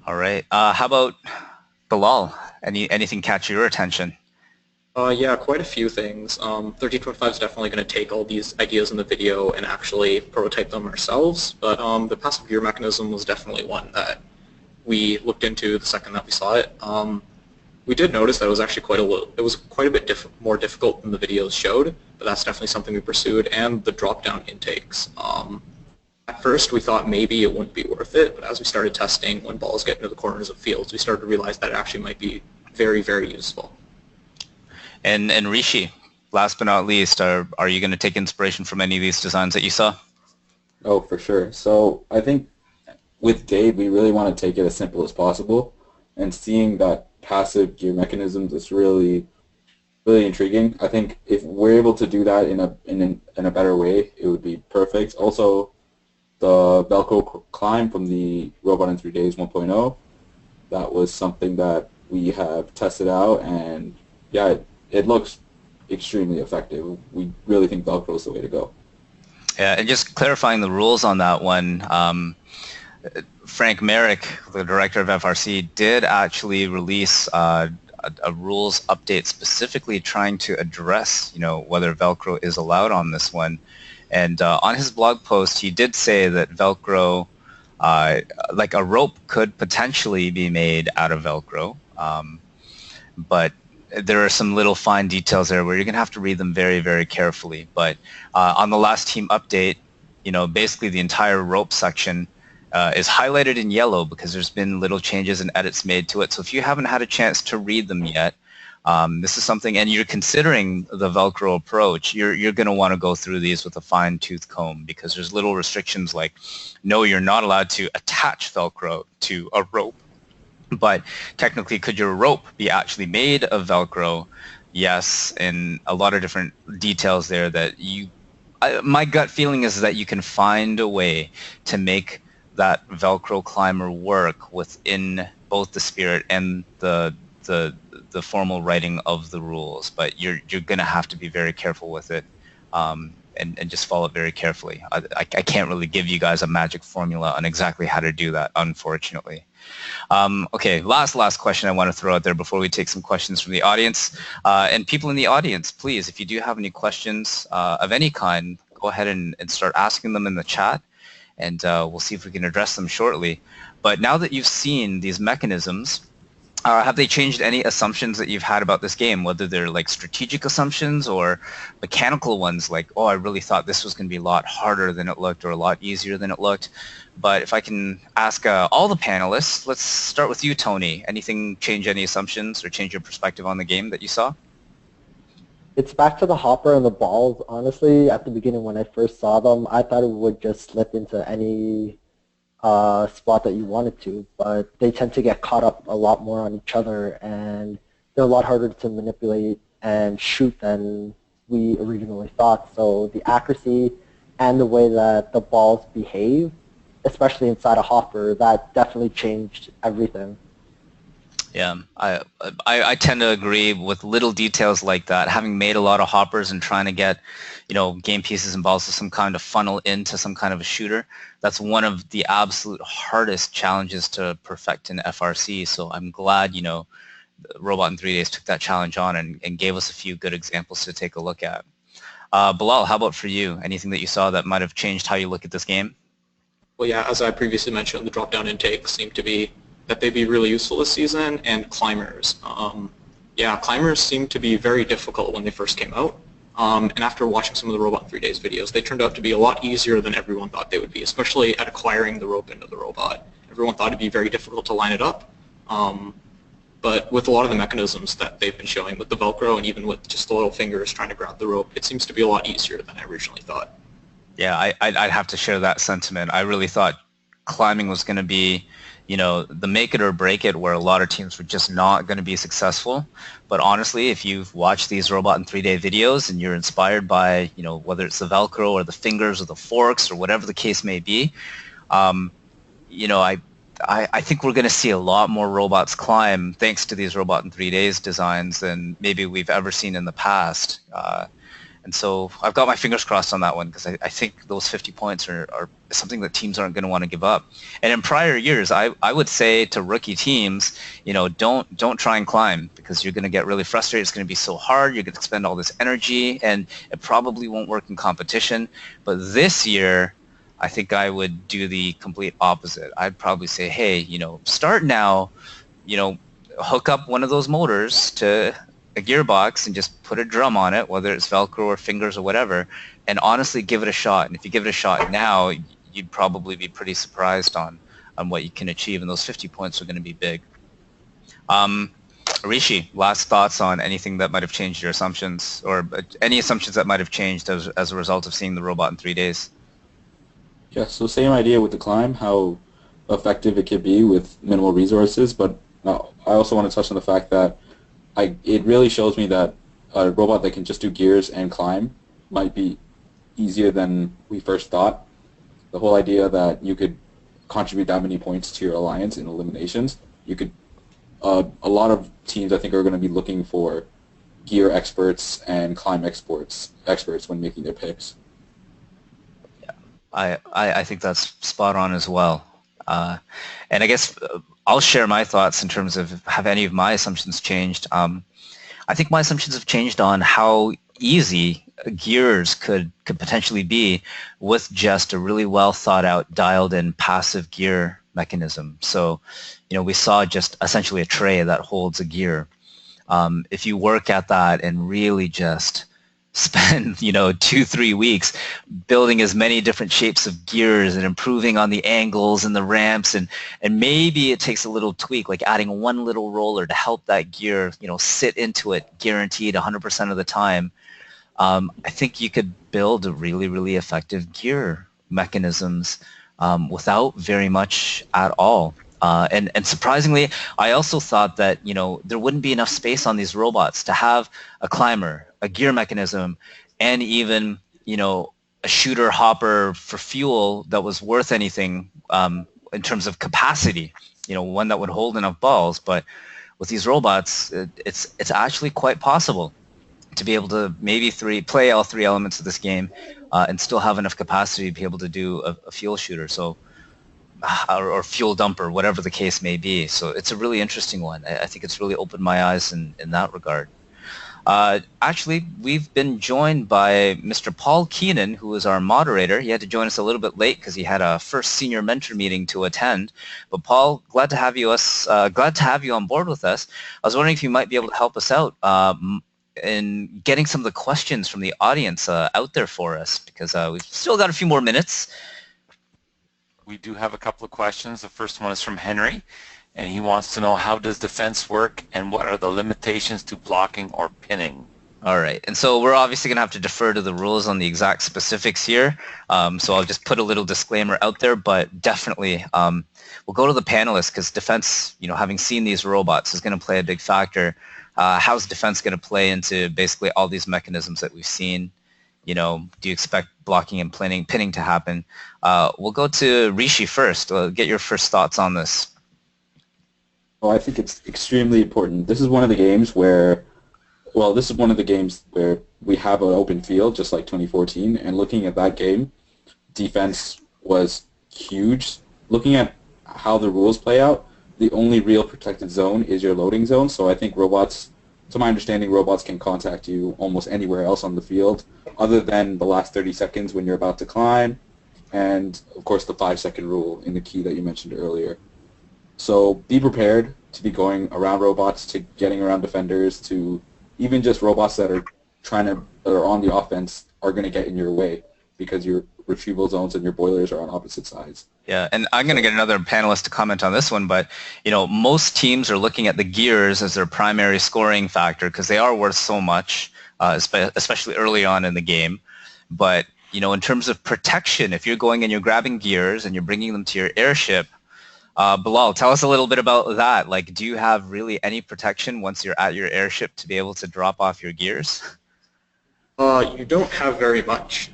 All right. How about Bilal? Anything catch your attention? Yeah, quite a few things. 1325 is definitely going to take all these ideas in the video and actually prototype them ourselves. But the passive gear mechanism was definitely one that we looked into the second that we saw it. We did notice that it was actually quite a bit more difficult than the videos showed, but that's definitely something we pursued, and the drop-down intakes. At first, we thought maybe it wouldn't be worth it, but as we started testing, when balls get into the corners of fields, we started to realize that it actually might be very, very useful. And Rishi, last but not least, are you going to take inspiration from any of these designs that you saw? Oh, for sure. So I think with Dave, we really want to take it as simple as possible, and seeing that passive gear mechanisms is really, really intriguing. I think if we're able to do that in a better way, it would be perfect. Also, the Velcro climb from the Robot in 3 Days 1.0, that was something that we have tested out, and yeah, it looks extremely effective. We really think Velcro is the way to go. Yeah, and just clarifying the rules on that one, Frank Merrick, the director of FRC, did actually release a rules update specifically trying to address, whether Velcro is allowed on this one. And on his blog post, he did say that Velcro, like a rope, could potentially be made out of Velcro, but there are some little fine details there where you're going to have to read them very, very carefully. But on the last team update, basically the entire rope section is highlighted in yellow because there's been little changes and edits made to it. So if you haven't had a chance to read them yet, this is something, and you're considering the Velcro approach, you're going to want to go through these with a fine-tooth comb because there's little restrictions like, no, you're not allowed to attach Velcro to a rope. But technically, could your rope be actually made of Velcro? Yes, and a lot of different details there that my gut feeling is that you can find a way to make that Velcro climber work within both the spirit and the formal writing of the rules. But you're going to have to be very careful with it and just follow it very carefully. I can't really give you guys a magic formula on exactly how to do that, unfortunately. Okay, last question I want to throw out there before we take some questions from the audience. And people in the audience, please, if you do have any questions of any kind, go ahead and start asking them in the chat, and we'll see if we can address them shortly. But now that you've seen these mechanisms, have they changed any assumptions that you've had about this game, whether they're like strategic assumptions or mechanical ones like, oh, I really thought this was going to be a lot harder than it looked or a lot easier than it looked? But if I can ask all the panelists, let's start with you, Tony. Anything change any assumptions or change your perspective on the game that you saw? It's back to the hopper and the balls. Honestly, at the beginning when I first saw them, I thought it would just slip into any spot that you wanted to, but they tend to get caught up a lot more on each other, and they're a lot harder to manipulate and shoot than we originally thought. So the accuracy and the way that the balls behave, especially inside a hopper, that definitely changed everything. Yeah, I tend to agree with little details like that. Having made a lot of hoppers and trying to get, game pieces and balls to some kind of funnel into some kind of a shooter, that's one of the absolute hardest challenges to perfect in FRC. So I'm glad, Robot in 3 Days took that challenge on and gave us a few good examples to take a look at. Bilal, how about for you? Anything that you saw that might have changed how you look at this game? Well, yeah, as I previously mentioned, the drop-down intakes seem to be that they'd be really useful this season, and climbers. Yeah, climbers seemed to be very difficult when they first came out. And after watching some of the Robot in 3 Days videos, they turned out to be a lot easier than everyone thought they would be, especially at acquiring the rope into the robot. Everyone thought it'd be very difficult to line it up. But with a lot of the mechanisms that they've been showing with the Velcro and even with just the little fingers trying to grab the rope, it seems to be a lot easier than I originally thought. Yeah, I'd have to share that sentiment. I really thought climbing was going to be, the make it or break it, where a lot of teams were just not going to be successful. But honestly, if you've watched these Robot in 3 Day videos and you're inspired by, whether it's the Velcro or the fingers or the forks or whatever the case may be, I think we're going to see a lot more robots climb thanks to these Robot in 3 Days designs than maybe we've ever seen in the past. And so I've got my fingers crossed on that one because I think those 50 points are something that teams aren't going to want to give up. And in prior years, I would say to rookie teams, don't try and climb because you're going to get really frustrated. It's going to be so hard. You're going to expend all this energy, and it probably won't work in competition. But this year, I think I would do the complete opposite. I'd probably say, hey, start now, hook up one of those motors to a gearbox and just put a drum on it, whether it's Velcro or fingers or whatever, and honestly give it a shot. And if you give it a shot now, you'd probably be pretty surprised on what you can achieve, and those 50 points are going to be big. Rishi, last thoughts on anything that might have changed your assumptions, or any assumptions that might have changed as a result of seeing the Robot in 3 Days? Yeah, so same idea with the climb, how effective it could be with minimal resources, but I also want to touch on the fact that it really shows me that a robot that can just do gears and climb might be easier than we first thought. The whole idea that you could contribute that many points to your alliance in eliminations, a lot of teams I think are going to be looking for gear experts and climb experts when making their picks. I think that's spot on as well. And I guess I'll share my thoughts in terms of have any of my assumptions changed. I think my assumptions have changed on how easy gears could potentially be with just a really well thought out, dialed in passive gear mechanism. So, we saw just essentially a tray that holds a gear. If you work at that and really just spend 2-3 weeks building as many different shapes of gears and improving on the angles and the ramps, and maybe it takes a little tweak, like adding one little roller to help that gear sit into it guaranteed 100% of the time. I think you could build really, really effective gear mechanisms without very much at all. And surprisingly, I also thought that there wouldn't be enough space on these robots to have a climber, a gear mechanism, and even a shooter hopper for fuel that was worth anything in terms of capacity. One that would hold enough balls. But with these robots, it's actually quite possible to be able to maybe play all three elements of this game and still have enough capacity to be able to do a fuel shooter. So. Or fuel dumper, whatever the case may be. So it's a really interesting one. I think it's really opened my eyes in that regard. Actually, we've been joined by Mr. Paul Keenan, who is our moderator. He had to join us a little bit late because he had a first senior mentor meeting to attend. But Paul, glad to have you on board with us. I was wondering if you might be able to help us out in getting some of the questions from the audience out there for us, because we've still got a few more minutes. We do have a couple of questions. The first one is from Henry, and he wants to know, how does defense work and what are the limitations to blocking or pinning? All right. And so we're obviously going to have to defer to the rules on the exact specifics here. So I'll just put a little disclaimer out there, but definitely we'll go to the panelists, because defense, having seen these robots, is going to play a big factor. How's defense going to play into basically all these mechanisms that we've seen? Do you expect blocking and pinning to happen? We'll go to Rishi first. Get your first thoughts on this. Well, I think it's extremely important. This is one of the games where we have an open field, just like 2014, and looking at that game, defense was huge. Looking at how the rules play out, the only real protected zone is your loading zone, so I think robots, to my understanding, robots can contact you almost anywhere else on the field, other than the last 30 seconds when you're about to climb, and of course the 5-second rule in the key that you mentioned earlier. So be prepared to be going around robots, to getting around defenders, to even just robots that are on the offense are going to get in your way, because your retrieval zones and your boilers are on opposite sides. Yeah, and I'm going to get another panelist to comment on this one, but most teams are looking at the gears as their primary scoring factor, because they are worth so much, especially early on in the game. But in terms of protection, if you're going and you're grabbing gears and you're bringing them to your airship, Bilal, tell us a little bit about that. Like, do you have really any protection once you're at your airship to be able to drop off your gears? You don't have very much.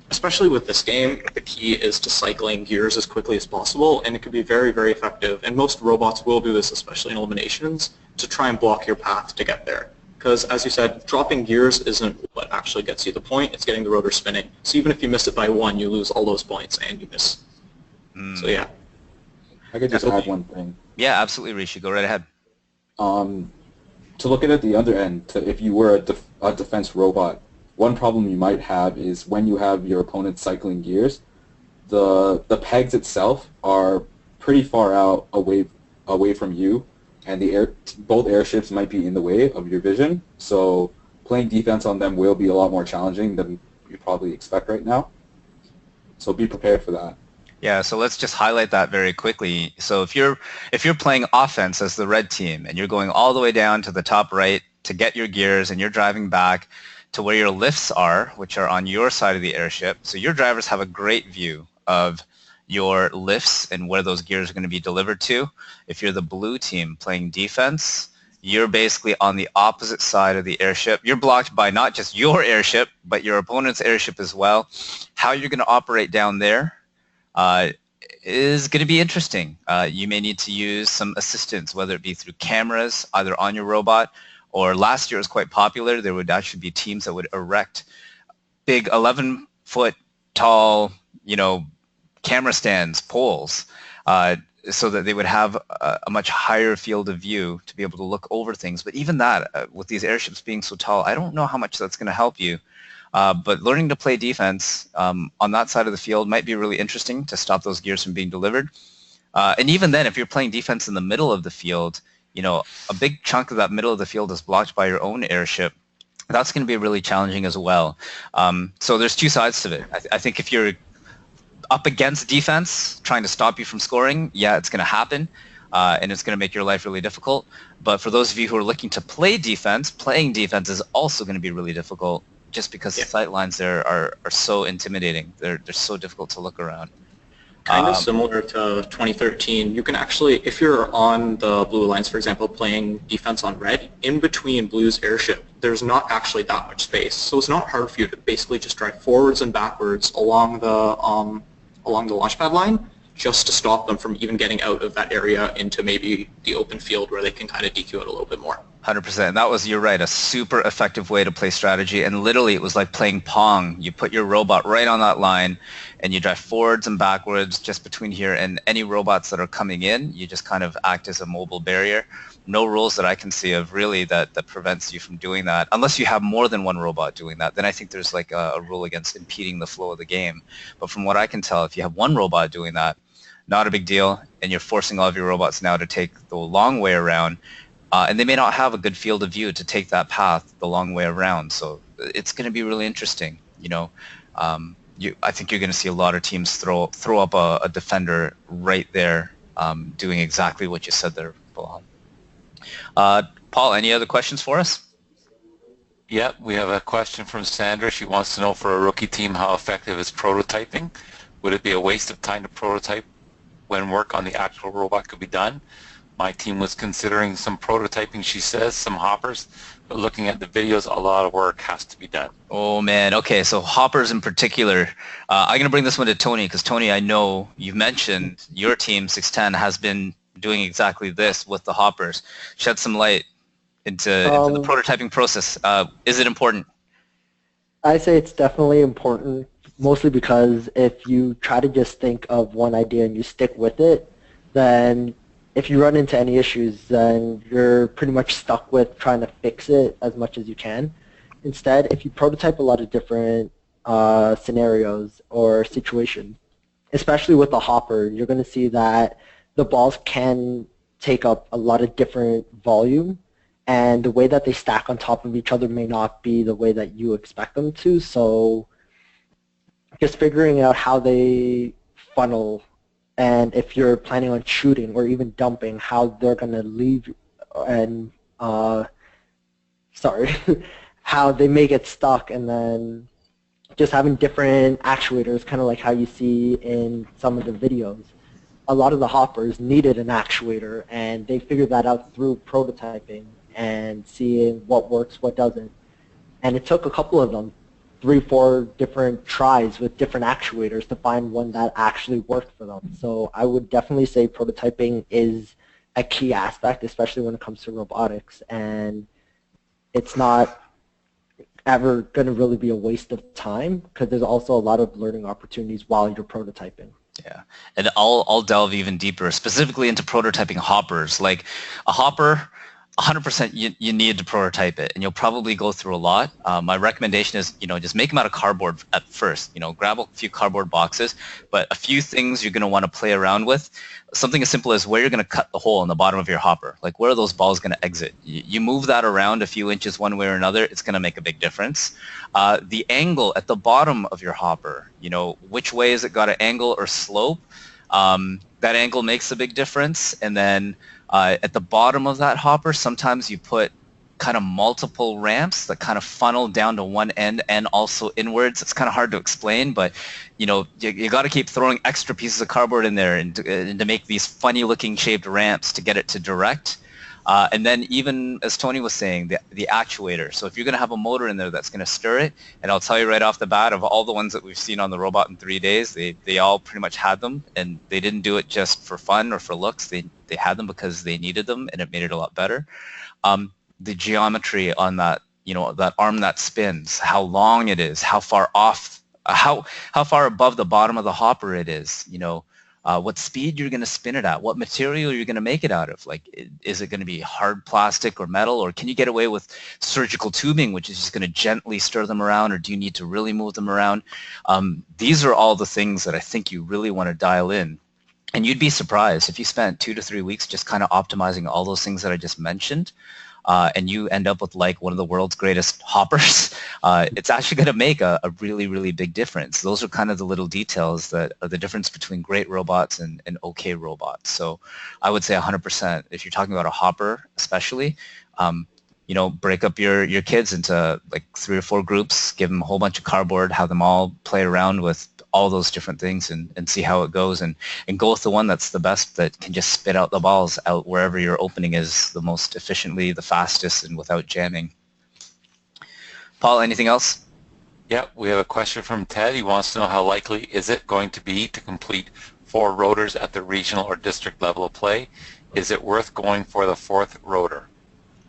Especially with this game, the key is to cycling gears as quickly as possible, and it can be very, very effective. And most robots will do this, especially in eliminations, to try and block your path to get there. Because, as you said, dropping gears isn't what actually gets you the point. It's getting the rotor spinning. So even if you miss it by one, you lose all those points and you miss. So yeah. I could just add one thing. Yeah, absolutely, Rishi. Go right ahead. To look at it the other end, if you were a defense robot, one problem you might have is when you have your opponent cycling gears, the pegs itself are pretty far out away from you, and both airships might be in the way of your vision. So playing defense on them will be a lot more challenging than you probably expect right now. So be prepared for that. Yeah, so let's just highlight that very quickly. So if you're playing offense as the red team and you're going all the way down to the top right to get your gears, and you're driving back to where your lifts are, which are on your side of the airship. So your drivers have a great view of your lifts and where those gears are going to be delivered to. If you're the blue team playing defense, you're basically on the opposite side of the airship. You're blocked by not just your airship, but your opponent's airship as well. How you're going to operate down there is going to be interesting. You may need to use some assistance, whether it be through cameras, either on your robot, or last year it was quite popular. There would actually be teams that would erect big 11-foot tall camera stands, poles, so that they would have a much higher field of view to be able to look over things. But even that, with these airships being so tall, I don't know how much that's going to help you. But learning to play defense on that side of the field might be really interesting to stop those gears from being delivered. And even then, if you're playing defense in the middle of the field, a big chunk of that middle of the field is blocked by your own airship. That's going to be really challenging as well. So there's two sides to it. I think if you're up against defense, trying to stop you from scoring, yeah, it's going to happen, and it's going to make your life really difficult. But for those of you who are looking to play defense, playing defense is also going to be really difficult, just because the sight lines there are so intimidating. They're so difficult to look around. Kind of similar to 2013. You can actually, if you're on the Blue Alliance, for example, playing defense on red, in between Blue's airship, there's not actually that much space. So it's not hard for you to basically just drive forwards and backwards along the launchpad line, just to stop them from even getting out of that area into maybe the open field where they can kind of DQ it a little bit more. 100%. That was, you're right, a super effective way to play strategy. And literally it was like playing Pong. You put your robot right on that line and you drive forwards and backwards just between here, and any robots that are coming in, you just kind of act as a mobile barrier. No rules that I can see of really that prevents you from doing that, unless you have more than one robot doing that. Then I think there's like a rule against impeding the flow of the game. But from what I can tell, if you have one robot doing that, not a big deal, and you're forcing all of your robots now to take the long way around, and they may not have a good field of view to take that path the long way around. So it's going to be really interesting. I think you're going to see a lot of teams throw up a defender right there, doing exactly what you said there, Bilal. Paul, any other questions for us? Yeah, we have a question from Sandra. She wants to know, for a rookie team, how effective is prototyping? Would it be a waste of time to prototype when work on the actual robot could be done? My team was considering some prototyping, she says, some hoppers, but looking at the videos, a lot of work has to be done. Oh man, okay, so hoppers in particular. I'm going to bring this one to Tony, because Tony, I know you've mentioned your team, 610, has been doing exactly this with the hoppers. Shed some light into the prototyping process. Is it important? I say it's definitely important, mostly because if you try to just think of one idea and you stick with it, then if you run into any issues, then you're pretty much stuck with trying to fix it as much as you can. Instead, if you prototype a lot of different scenarios or situations, especially with the hopper, you're going to see that the balls can take up a lot of different volume, and the way that they stack on top of each other may not be the way that you expect them to. So just figuring out how they funnel, and if you're planning on shooting or even dumping, how they're going to leave, and how they may get stuck, and then just having different actuators, kind of like how you see in some of the videos. A lot of the hoppers needed an actuator, and they figured that out through prototyping and seeing what works, what doesn't. And it took a couple of them, 3-4 different tries with different actuators to find one that actually worked for them. So I would definitely say prototyping is a key aspect, especially when it comes to robotics, and it's not ever going to really be a waste of time, because there's also a lot of learning opportunities while you're prototyping. Yeah, and I'll delve even deeper, specifically into prototyping hoppers. Like a hopper, 100% you need to prototype it, and you'll probably go through a lot. My recommendation is, just make them out of cardboard at first. Grab a few cardboard boxes, but a few things you're going to want to play around with. Something as simple as where you're going to cut the hole in the bottom of your hopper. Like, where are those balls going to exit? You move that around a few inches one way or another, it's going to make a big difference. The angle at the bottom of your hopper, which way is it got to angle or slope? That angle makes a big difference. And then at the bottom of that hopper, sometimes you put kind of multiple ramps that kind of funnel down to one end and also inwards. It's kind of hard to explain, but you got to keep throwing extra pieces of cardboard in there and to make these funny looking shaped ramps to get it to direct. And then even as Tony was saying, the actuator. So if you're going to have a motor in there that's going to stir it, and I'll tell you right off the bat, of all the ones that we've seen on the robot in 3 days, they all pretty much had them, and they didn't do it just for fun or for looks. They had them because they needed them, and it made it a lot better. The geometry on that, that arm that spins, how long it is, how far off how far above the bottom of the hopper it is, what speed you're going to spin it at, what material you're going to make it out of. Like, is it going to be hard plastic or metal, or can you get away with surgical tubing, which is just going to gently stir them around, or do you need to really move them around? These are all the things that I think you really want to dial in. And you'd be surprised if you spent 2 to 3 weeks just kind of optimizing all those things that I just mentioned, and you end up with like one of the world's greatest hoppers. It's actually going to make a really, really big difference. Those are kind of the little details that are the difference between great robots and okay robots. So I would say 100%, if you're talking about a hopper especially, break up your kids into like 3 or 4 groups, give them a whole bunch of cardboard, have them all play around with all those different things and see how it goes, and go with the one that's the best, that can just spit out the balls out wherever your opening is the most efficiently, the fastest, and without jamming. Paul, anything else? Yeah, we have a question from Ted. He wants to know how likely is it going to be to complete 4 rotors at the regional or district level of play? Is it worth going for the 4th rotor?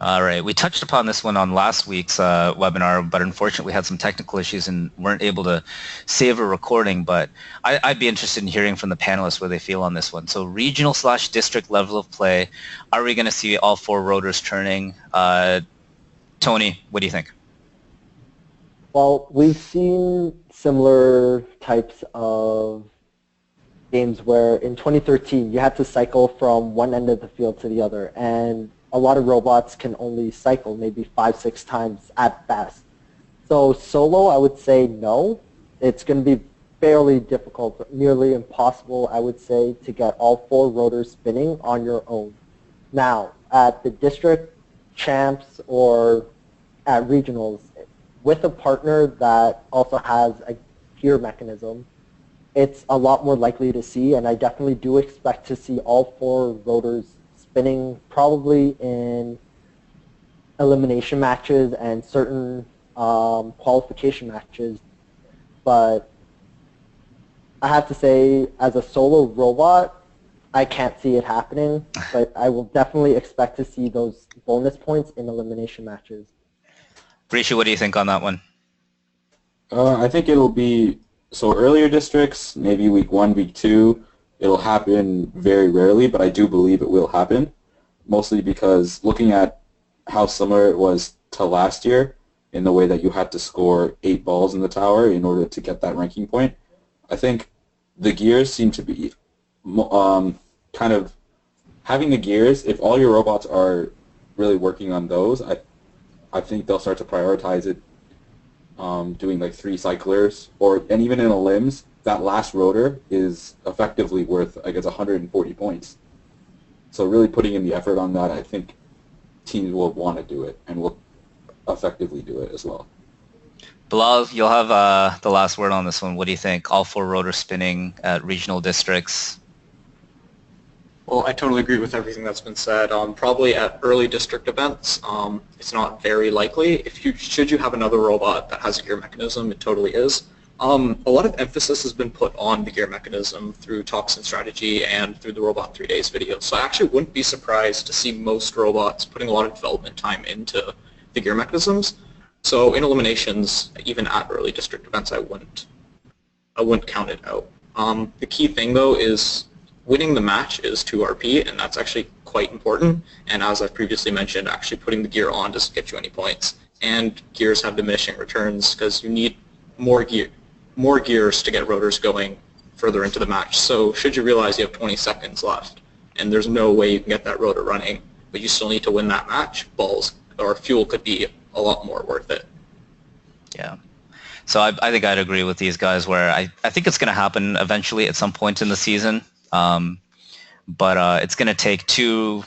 All right. We touched upon this one on last week's webinar, but unfortunately we had some technical issues and weren't able to save a recording. But I'd be interested in hearing from the panelists where they feel on this one. So regional/district level of play, are we going to see all 4 rotors turning? Tony, what do you think? Well, we've seen similar types of games where in 2013 you had to cycle from one end of the field to the other, and a lot of robots can only cycle maybe 5-6 times at best. So solo, I would say no. It's going to be fairly difficult, nearly impossible, I would say, to get all 4 rotors spinning on your own. Now, at the district champs or at regionals, with a partner that also has a gear mechanism, it's a lot more likely to see, and I definitely do expect to see all 4 rotors spinning probably in elimination matches and certain qualification matches. But I have to say, as a solo robot, I can't see it happening, but I will definitely expect to see those bonus points in elimination matches. Rishi, what do you think on that one? I think it'll be, so earlier districts, maybe week 1, week 2, it'll happen very rarely, but I do believe it will happen, mostly because looking at how similar it was to last year in the way that you had to score 8 balls in the tower in order to get that ranking point, I think the gears seem to be kind of having the gears, if all your robots are really working on those, I think they'll start to prioritize it, doing like 3 cyclers, and even in a limbs, that last rotor is effectively worth, I guess, 140 points. So really putting in the effort on that, I think teams will want to do it and will effectively do it as well. Bilal, you'll have the last word on this one. What do you think? All 4 rotors spinning at regional districts? Well, I totally agree with everything that's been said. Probably at early district events, it's not very likely. Should you have another robot that has a gear mechanism, it totally is. A lot of emphasis has been put on the gear mechanism through talks and strategy and through the Robot 3 Days video. So I actually wouldn't be surprised to see most robots putting a lot of development time into the gear mechanisms. So in eliminations, even at early district events, I wouldn't count it out. The key thing though is winning the match is 2 RP, and that's actually quite important. And as I've previously mentioned, actually putting the gear on doesn't get you any points. And gears have diminishing returns because you need more gears to get rotors going further into the match. So should you realize you have 20 seconds left and there's no way you can get that rotor running, but you still need to win that match, balls or fuel could be a lot more worth it. Yeah. So I think I'd agree with these guys where I think it's going to happen eventually at some point in the season. But it's going to take 2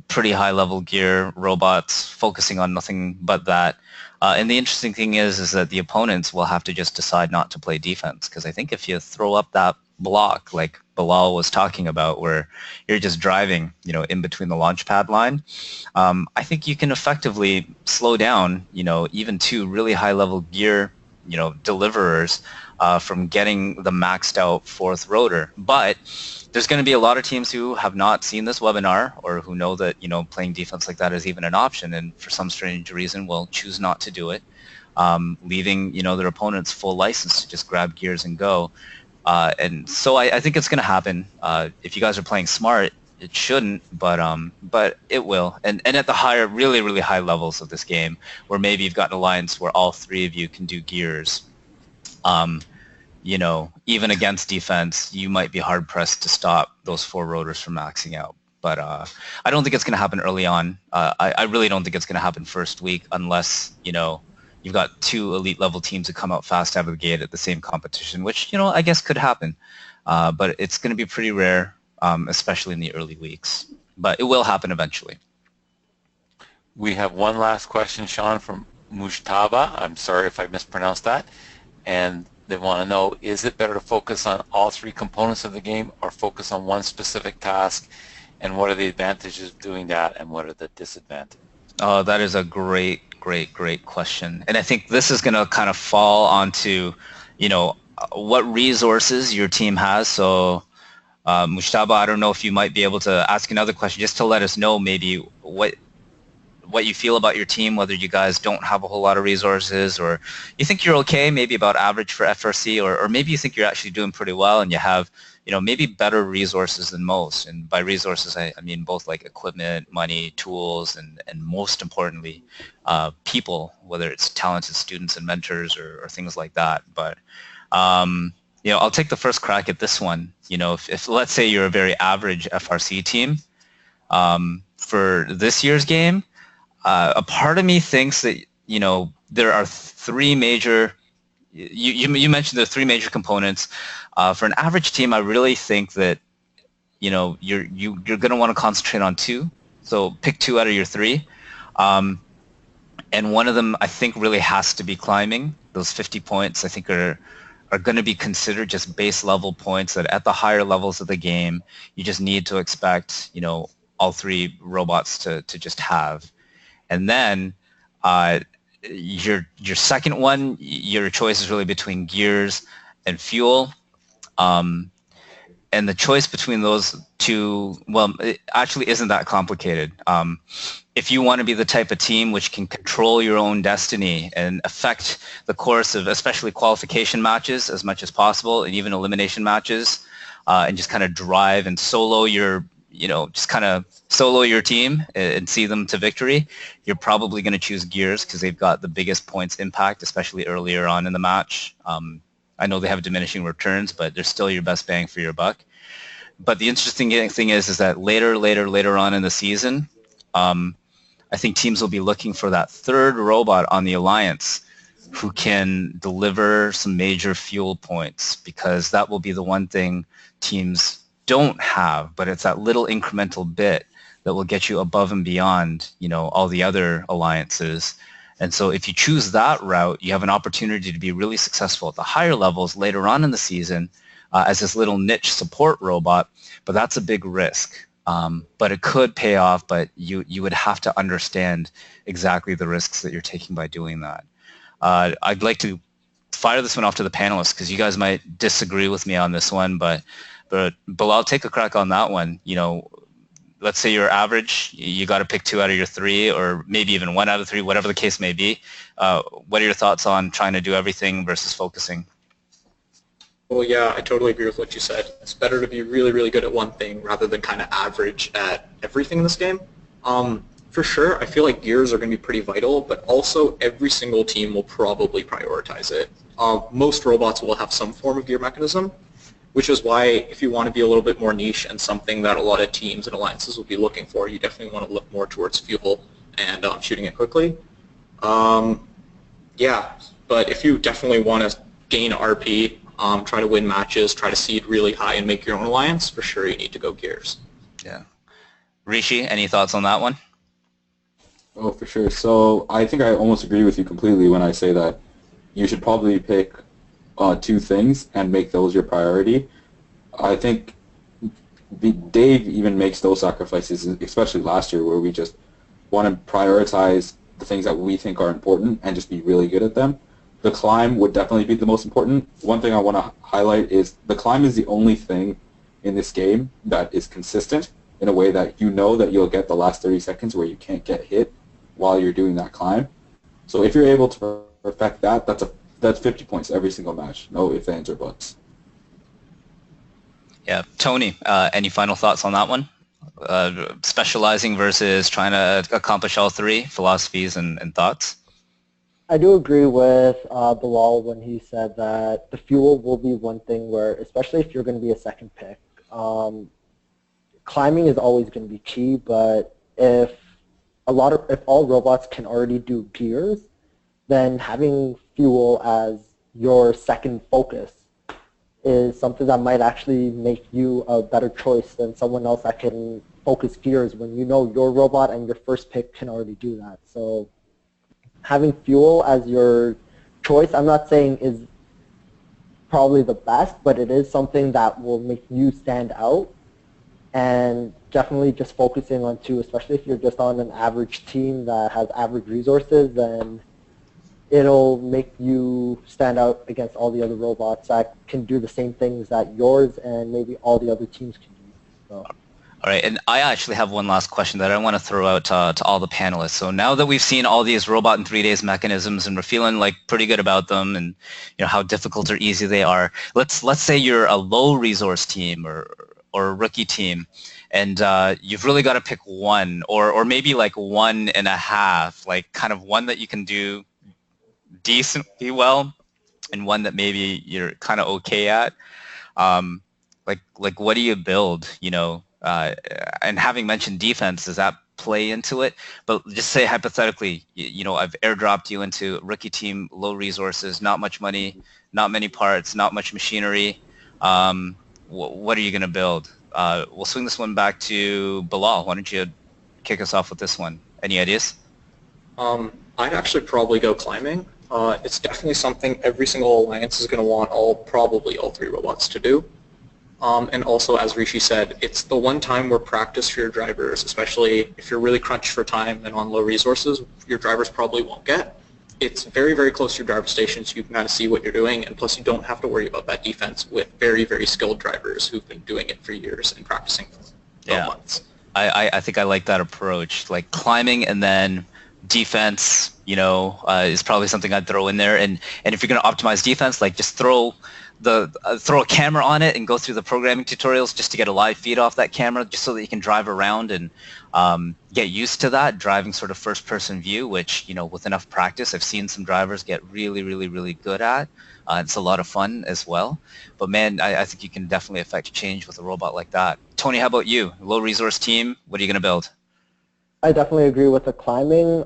pretty high-level gear robots focusing on nothing but that. And the interesting thing is that the opponents will have to just decide not to play defense, because I think if you throw up that block like Bilal was talking about, where you're just driving, in between the launch pad line, I think you can effectively slow down, even 2 really high-level gear, deliverers from getting the maxed out 4th rotor. But there's going to be a lot of teams who have not seen this webinar or who know that, playing defense like that is even an option, and for some strange reason will choose not to do it. leaving their opponents full license to just grab gears and go. And so I think it's going to happen. If you guys are playing smart, it shouldn't, but it will. And at the higher, really, really high levels of this game, where maybe you've got an alliance where all three of you can do gears, even against defense, you might be hard-pressed to stop those four rotors from maxing out. But I don't think it's going to happen early on. I really don't think it's going to happen first week unless, you've got two elite level teams that come out fast out of the gate at the same competition, which, I guess could happen. But it's going to be pretty rare, especially in the early weeks. But it will happen eventually. We have one last question, Sean, from Mushtaba. I'm sorry if I mispronounced that. And they want to know, is it better to focus on all three components of the game or focus on one specific task? And what are the advantages of doing that, and what are the disadvantages? Oh, that is a great question. And I think this is going to kind of fall onto, what resources your team has. So, Mushtaba, I don't know if you might be able to ask another question just to let us know maybe what you feel about your team, whether you guys don't have a whole lot of resources, or you think you're okay, maybe about average for FRC, or maybe you think you're actually doing pretty well and you have maybe better resources than most. And by resources, I mean both like equipment, money, tools, and most importantly, people, whether it's talented students and mentors or things like that. But, I'll take the first crack at this one. If let's say you're a very average FRC team, for this year's game, a part of me thinks that, there are three major, you mentioned there are three major components. For an average team, I really think that, you're going to want to concentrate on two. So pick two out of your three. And one of them, I think, really has to be climbing. Those 50 points, I think, are going to be considered just base level points that at the higher levels of the game, you just need to expect, all three robots to just have. And then your second one, your choice is really between gears and fuel. And the choice between those two, well, it actually isn't that complicated. If you want to be the type of team which can control your own destiny and affect the course of especially qualification matches as much as possible, and even elimination matches, and just kind of drive and solo your team and see them to victory, you're probably going to choose gears because they've got the biggest points impact, especially earlier on in the match. I know they have diminishing returns, but they're still your best bang for your buck. But the interesting thing is that later on in the season, I think teams will be looking for that third robot on the alliance who can deliver some major fuel points, because that will be the one thing teams don't have, but it's that little incremental bit that will get you above and beyond, all the other alliances. And so if you choose that route, you have an opportunity to be really successful at the higher levels later on in the season as this little niche support robot, but that's a big risk. But it could pay off, but you would have to understand exactly the risks that you're taking by doing that. I'd like to fire this one off to the panelists because you guys might disagree with me on this one, but Bilal, take a crack on that one. Let's say you're average, you got to pick two out of your three, or maybe even one out of three, whatever the case may be. What are your thoughts on trying to do everything versus focusing? Well, yeah, I totally agree with what you said. It's better to be really, really good at one thing rather than kind of average at everything in this game. For sure, I feel like gears are going to be pretty vital, but also every single team will probably prioritize it. Most robots will have some form of gear mechanism, which is why if you want to be a little bit more niche and something that a lot of teams and alliances will be looking for, you definitely want to look more towards fuel and shooting it quickly. Yeah, but if you definitely want to gain RP, try to win matches, try to seed really high and make your own alliance, for sure you need to go gears. Yeah. Rishi, any thoughts on that one? Oh, for sure. So I think I almost agree with you completely when I say that you should probably pick two things and make those your priority. I think Dave even makes those sacrifices, especially last year, where we just want to prioritize the things that we think are important and just be really good at them. The climb would definitely be the most important. One thing I want to highlight is the climb is the only thing in this game that is consistent in a way that you know that you'll get the last 30 seconds where you can't get hit while you're doing that climb. So if you're able to perfect that, that's 50 points every single match. No ifs, ands, or buts. Yeah, Tony, any final thoughts on that one? Specializing versus trying to accomplish all three philosophies and thoughts? I do agree with Bilal when he said that the fuel will be one thing where, especially if you're going to be a second pick, climbing is always going to be key. But if all robots can already do gears, then having fuel as your second focus is something that might actually make you a better choice than someone else that can focus gears when you know your robot and your first pick can already do that. So having fuel as your choice, I'm not saying is probably the best, but it is something that will make you stand out. And definitely just focusing on two, especially if you're just on an average team that has average resources, then it'll make you stand out against all the other robots that can do the same things that yours and maybe all the other teams can do. So. All right, and I actually have one last question that I want to throw out to all the panelists. So now that we've seen all these robot in 3 days mechanisms and we're feeling like pretty good about them and how difficult or easy they are, let's say you're a low resource team or a rookie team, and you've really got to pick one or maybe like 1.5, like kind of one that you can do decently well and one that maybe you're kind of okay at. Like what do you build, and having mentioned defense, does that play into it? But just say hypothetically, I've airdropped you into a rookie team, low resources, not much money, not many parts, not much machinery. What are you going to build? We'll swing this one back to Bilal. Why don't you kick us off with this one? Any ideas? I'd actually probably go climbing. It's definitely something every single alliance is going to want probably all three robots to do. And also, as Rishi said, it's the one time where practice for your drivers, especially if you're really crunched for time and on low resources, your drivers probably won't get. It's very, very close to your driver stations. You can kind of see what you're doing, and plus you don't have to worry about that defense with very, very skilled drivers who've been doing it for years and practicing for months. I think I like that approach, like climbing and then defense, is probably something I'd throw in there. And if you're going to optimize defense, like just throw a camera on it and go through the programming tutorials just to get a live feed off that camera, just so that you can drive around and get used to that driving sort of first person view, which with enough practice I've seen some drivers get really, really, really good at. It's a lot of fun as well. But man, I think you can definitely affect change with a robot like that. Tony, how about you? Low resource team, what are you going to build? I definitely agree with the climbing.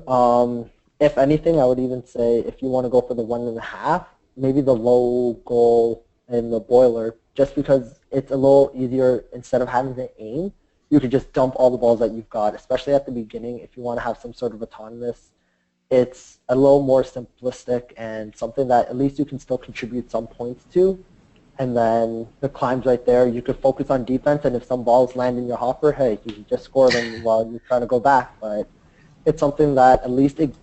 If anything, I would even say if you want to go for the 1.5, maybe the low goal in the boiler, just because it's a little easier. Instead of having to aim, you could just dump all the balls that you've got, especially at the beginning. If you want to have some sort of autonomous, it's a little more simplistic and something that at least you can still contribute some points to. And then the climb's right there. You could focus on defense, and if some balls land in your hopper, hey, you can just score them while you're trying to go back. But it's something that at least it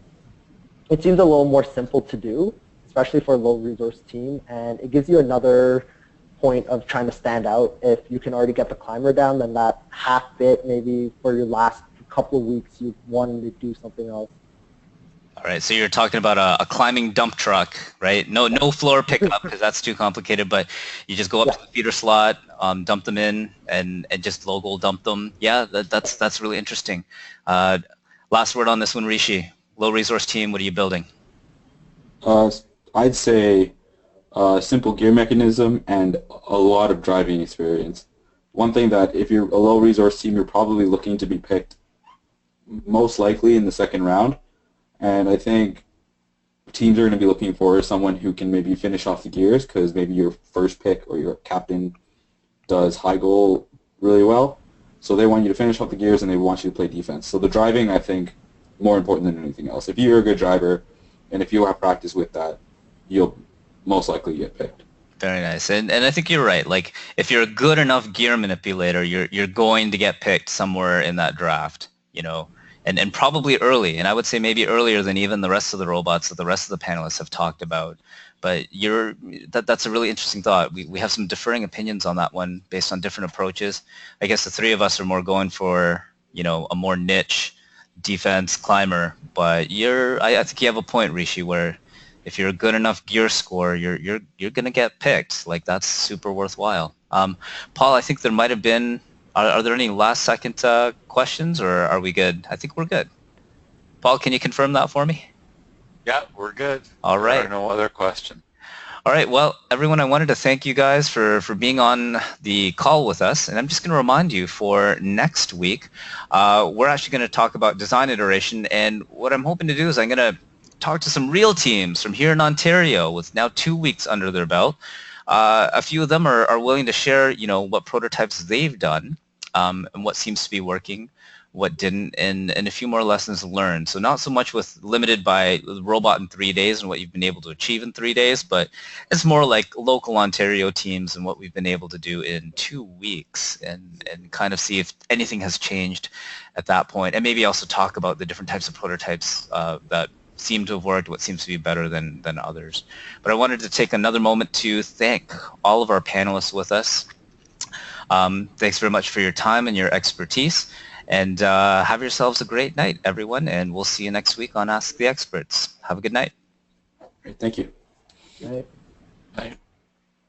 seems a little more simple to do, especially for a low resource team, and it gives you another point of trying to stand out. If you can already get the climber down, then that half bit, maybe for your last couple of weeks, you wanted to do something else. All right, so you're talking about a climbing dump truck, right? No floor pickup because that's too complicated, but you just go up to the feeder slot, dump them in, and just local dump them. Yeah, that's really interesting. Last word on this one, Rishi. Low resource team, what are you building? I'd say a simple gear mechanism and a lot of driving experience. One thing that if you're a low resource team, you're probably looking to be picked most likely in the second round. And I think teams are going to be looking for someone who can maybe finish off the gears, because maybe your first pick or your captain does high goal really well. So they want you to finish off the gears and they want you to play defense. So the driving, I think, more important than anything else. If you're a good driver and if you have practice with that, you'll most likely get picked. Very nice. And I think you're right. Like if you're a good enough gear manipulator, you're going to get picked somewhere in that draft, and probably early. And I would say maybe earlier than even the rest of the robots that the rest of the panelists have talked about. But that's a really interesting thought. We have some differing opinions on that one based on different approaches. I guess the three of us are more going for, a more niche defense climber. But I think you have a point, Rishi, where if you're a good enough gear score, you're going to get picked. Like, that's super worthwhile. Paul, I think there might have been, are there any last second questions, or are we good? I think we're good. Paul, can you confirm that for me? Yeah, we're good. All right. There are no other questions. All right, well, everyone, I wanted to thank you guys for being on the call with us, and I'm just going to remind you for next week, we're actually going to talk about design iteration, and what I'm hoping to do is I'm going to talk to some real teams from here in Ontario with now 2 weeks under their belt. A few of them are willing to share, what prototypes they've done and what seems to be working, what didn't, and a few more lessons learned. So not so much with limited by the robot in 3 days and what you've been able to achieve in 3 days, but it's more like local Ontario teams and what we've been able to do in 2 weeks, and kind of see if anything has changed at that point. And maybe also talk about the different types of prototypes that seem to have worked, what seems to be better than others. But I wanted to take another moment to thank all of our panelists with us. Thanks very much for your time and your expertise. And have yourselves a great night, everyone, and we'll see you next week on Ask the Experts. Have a good night. Great, thank you. Right. Right.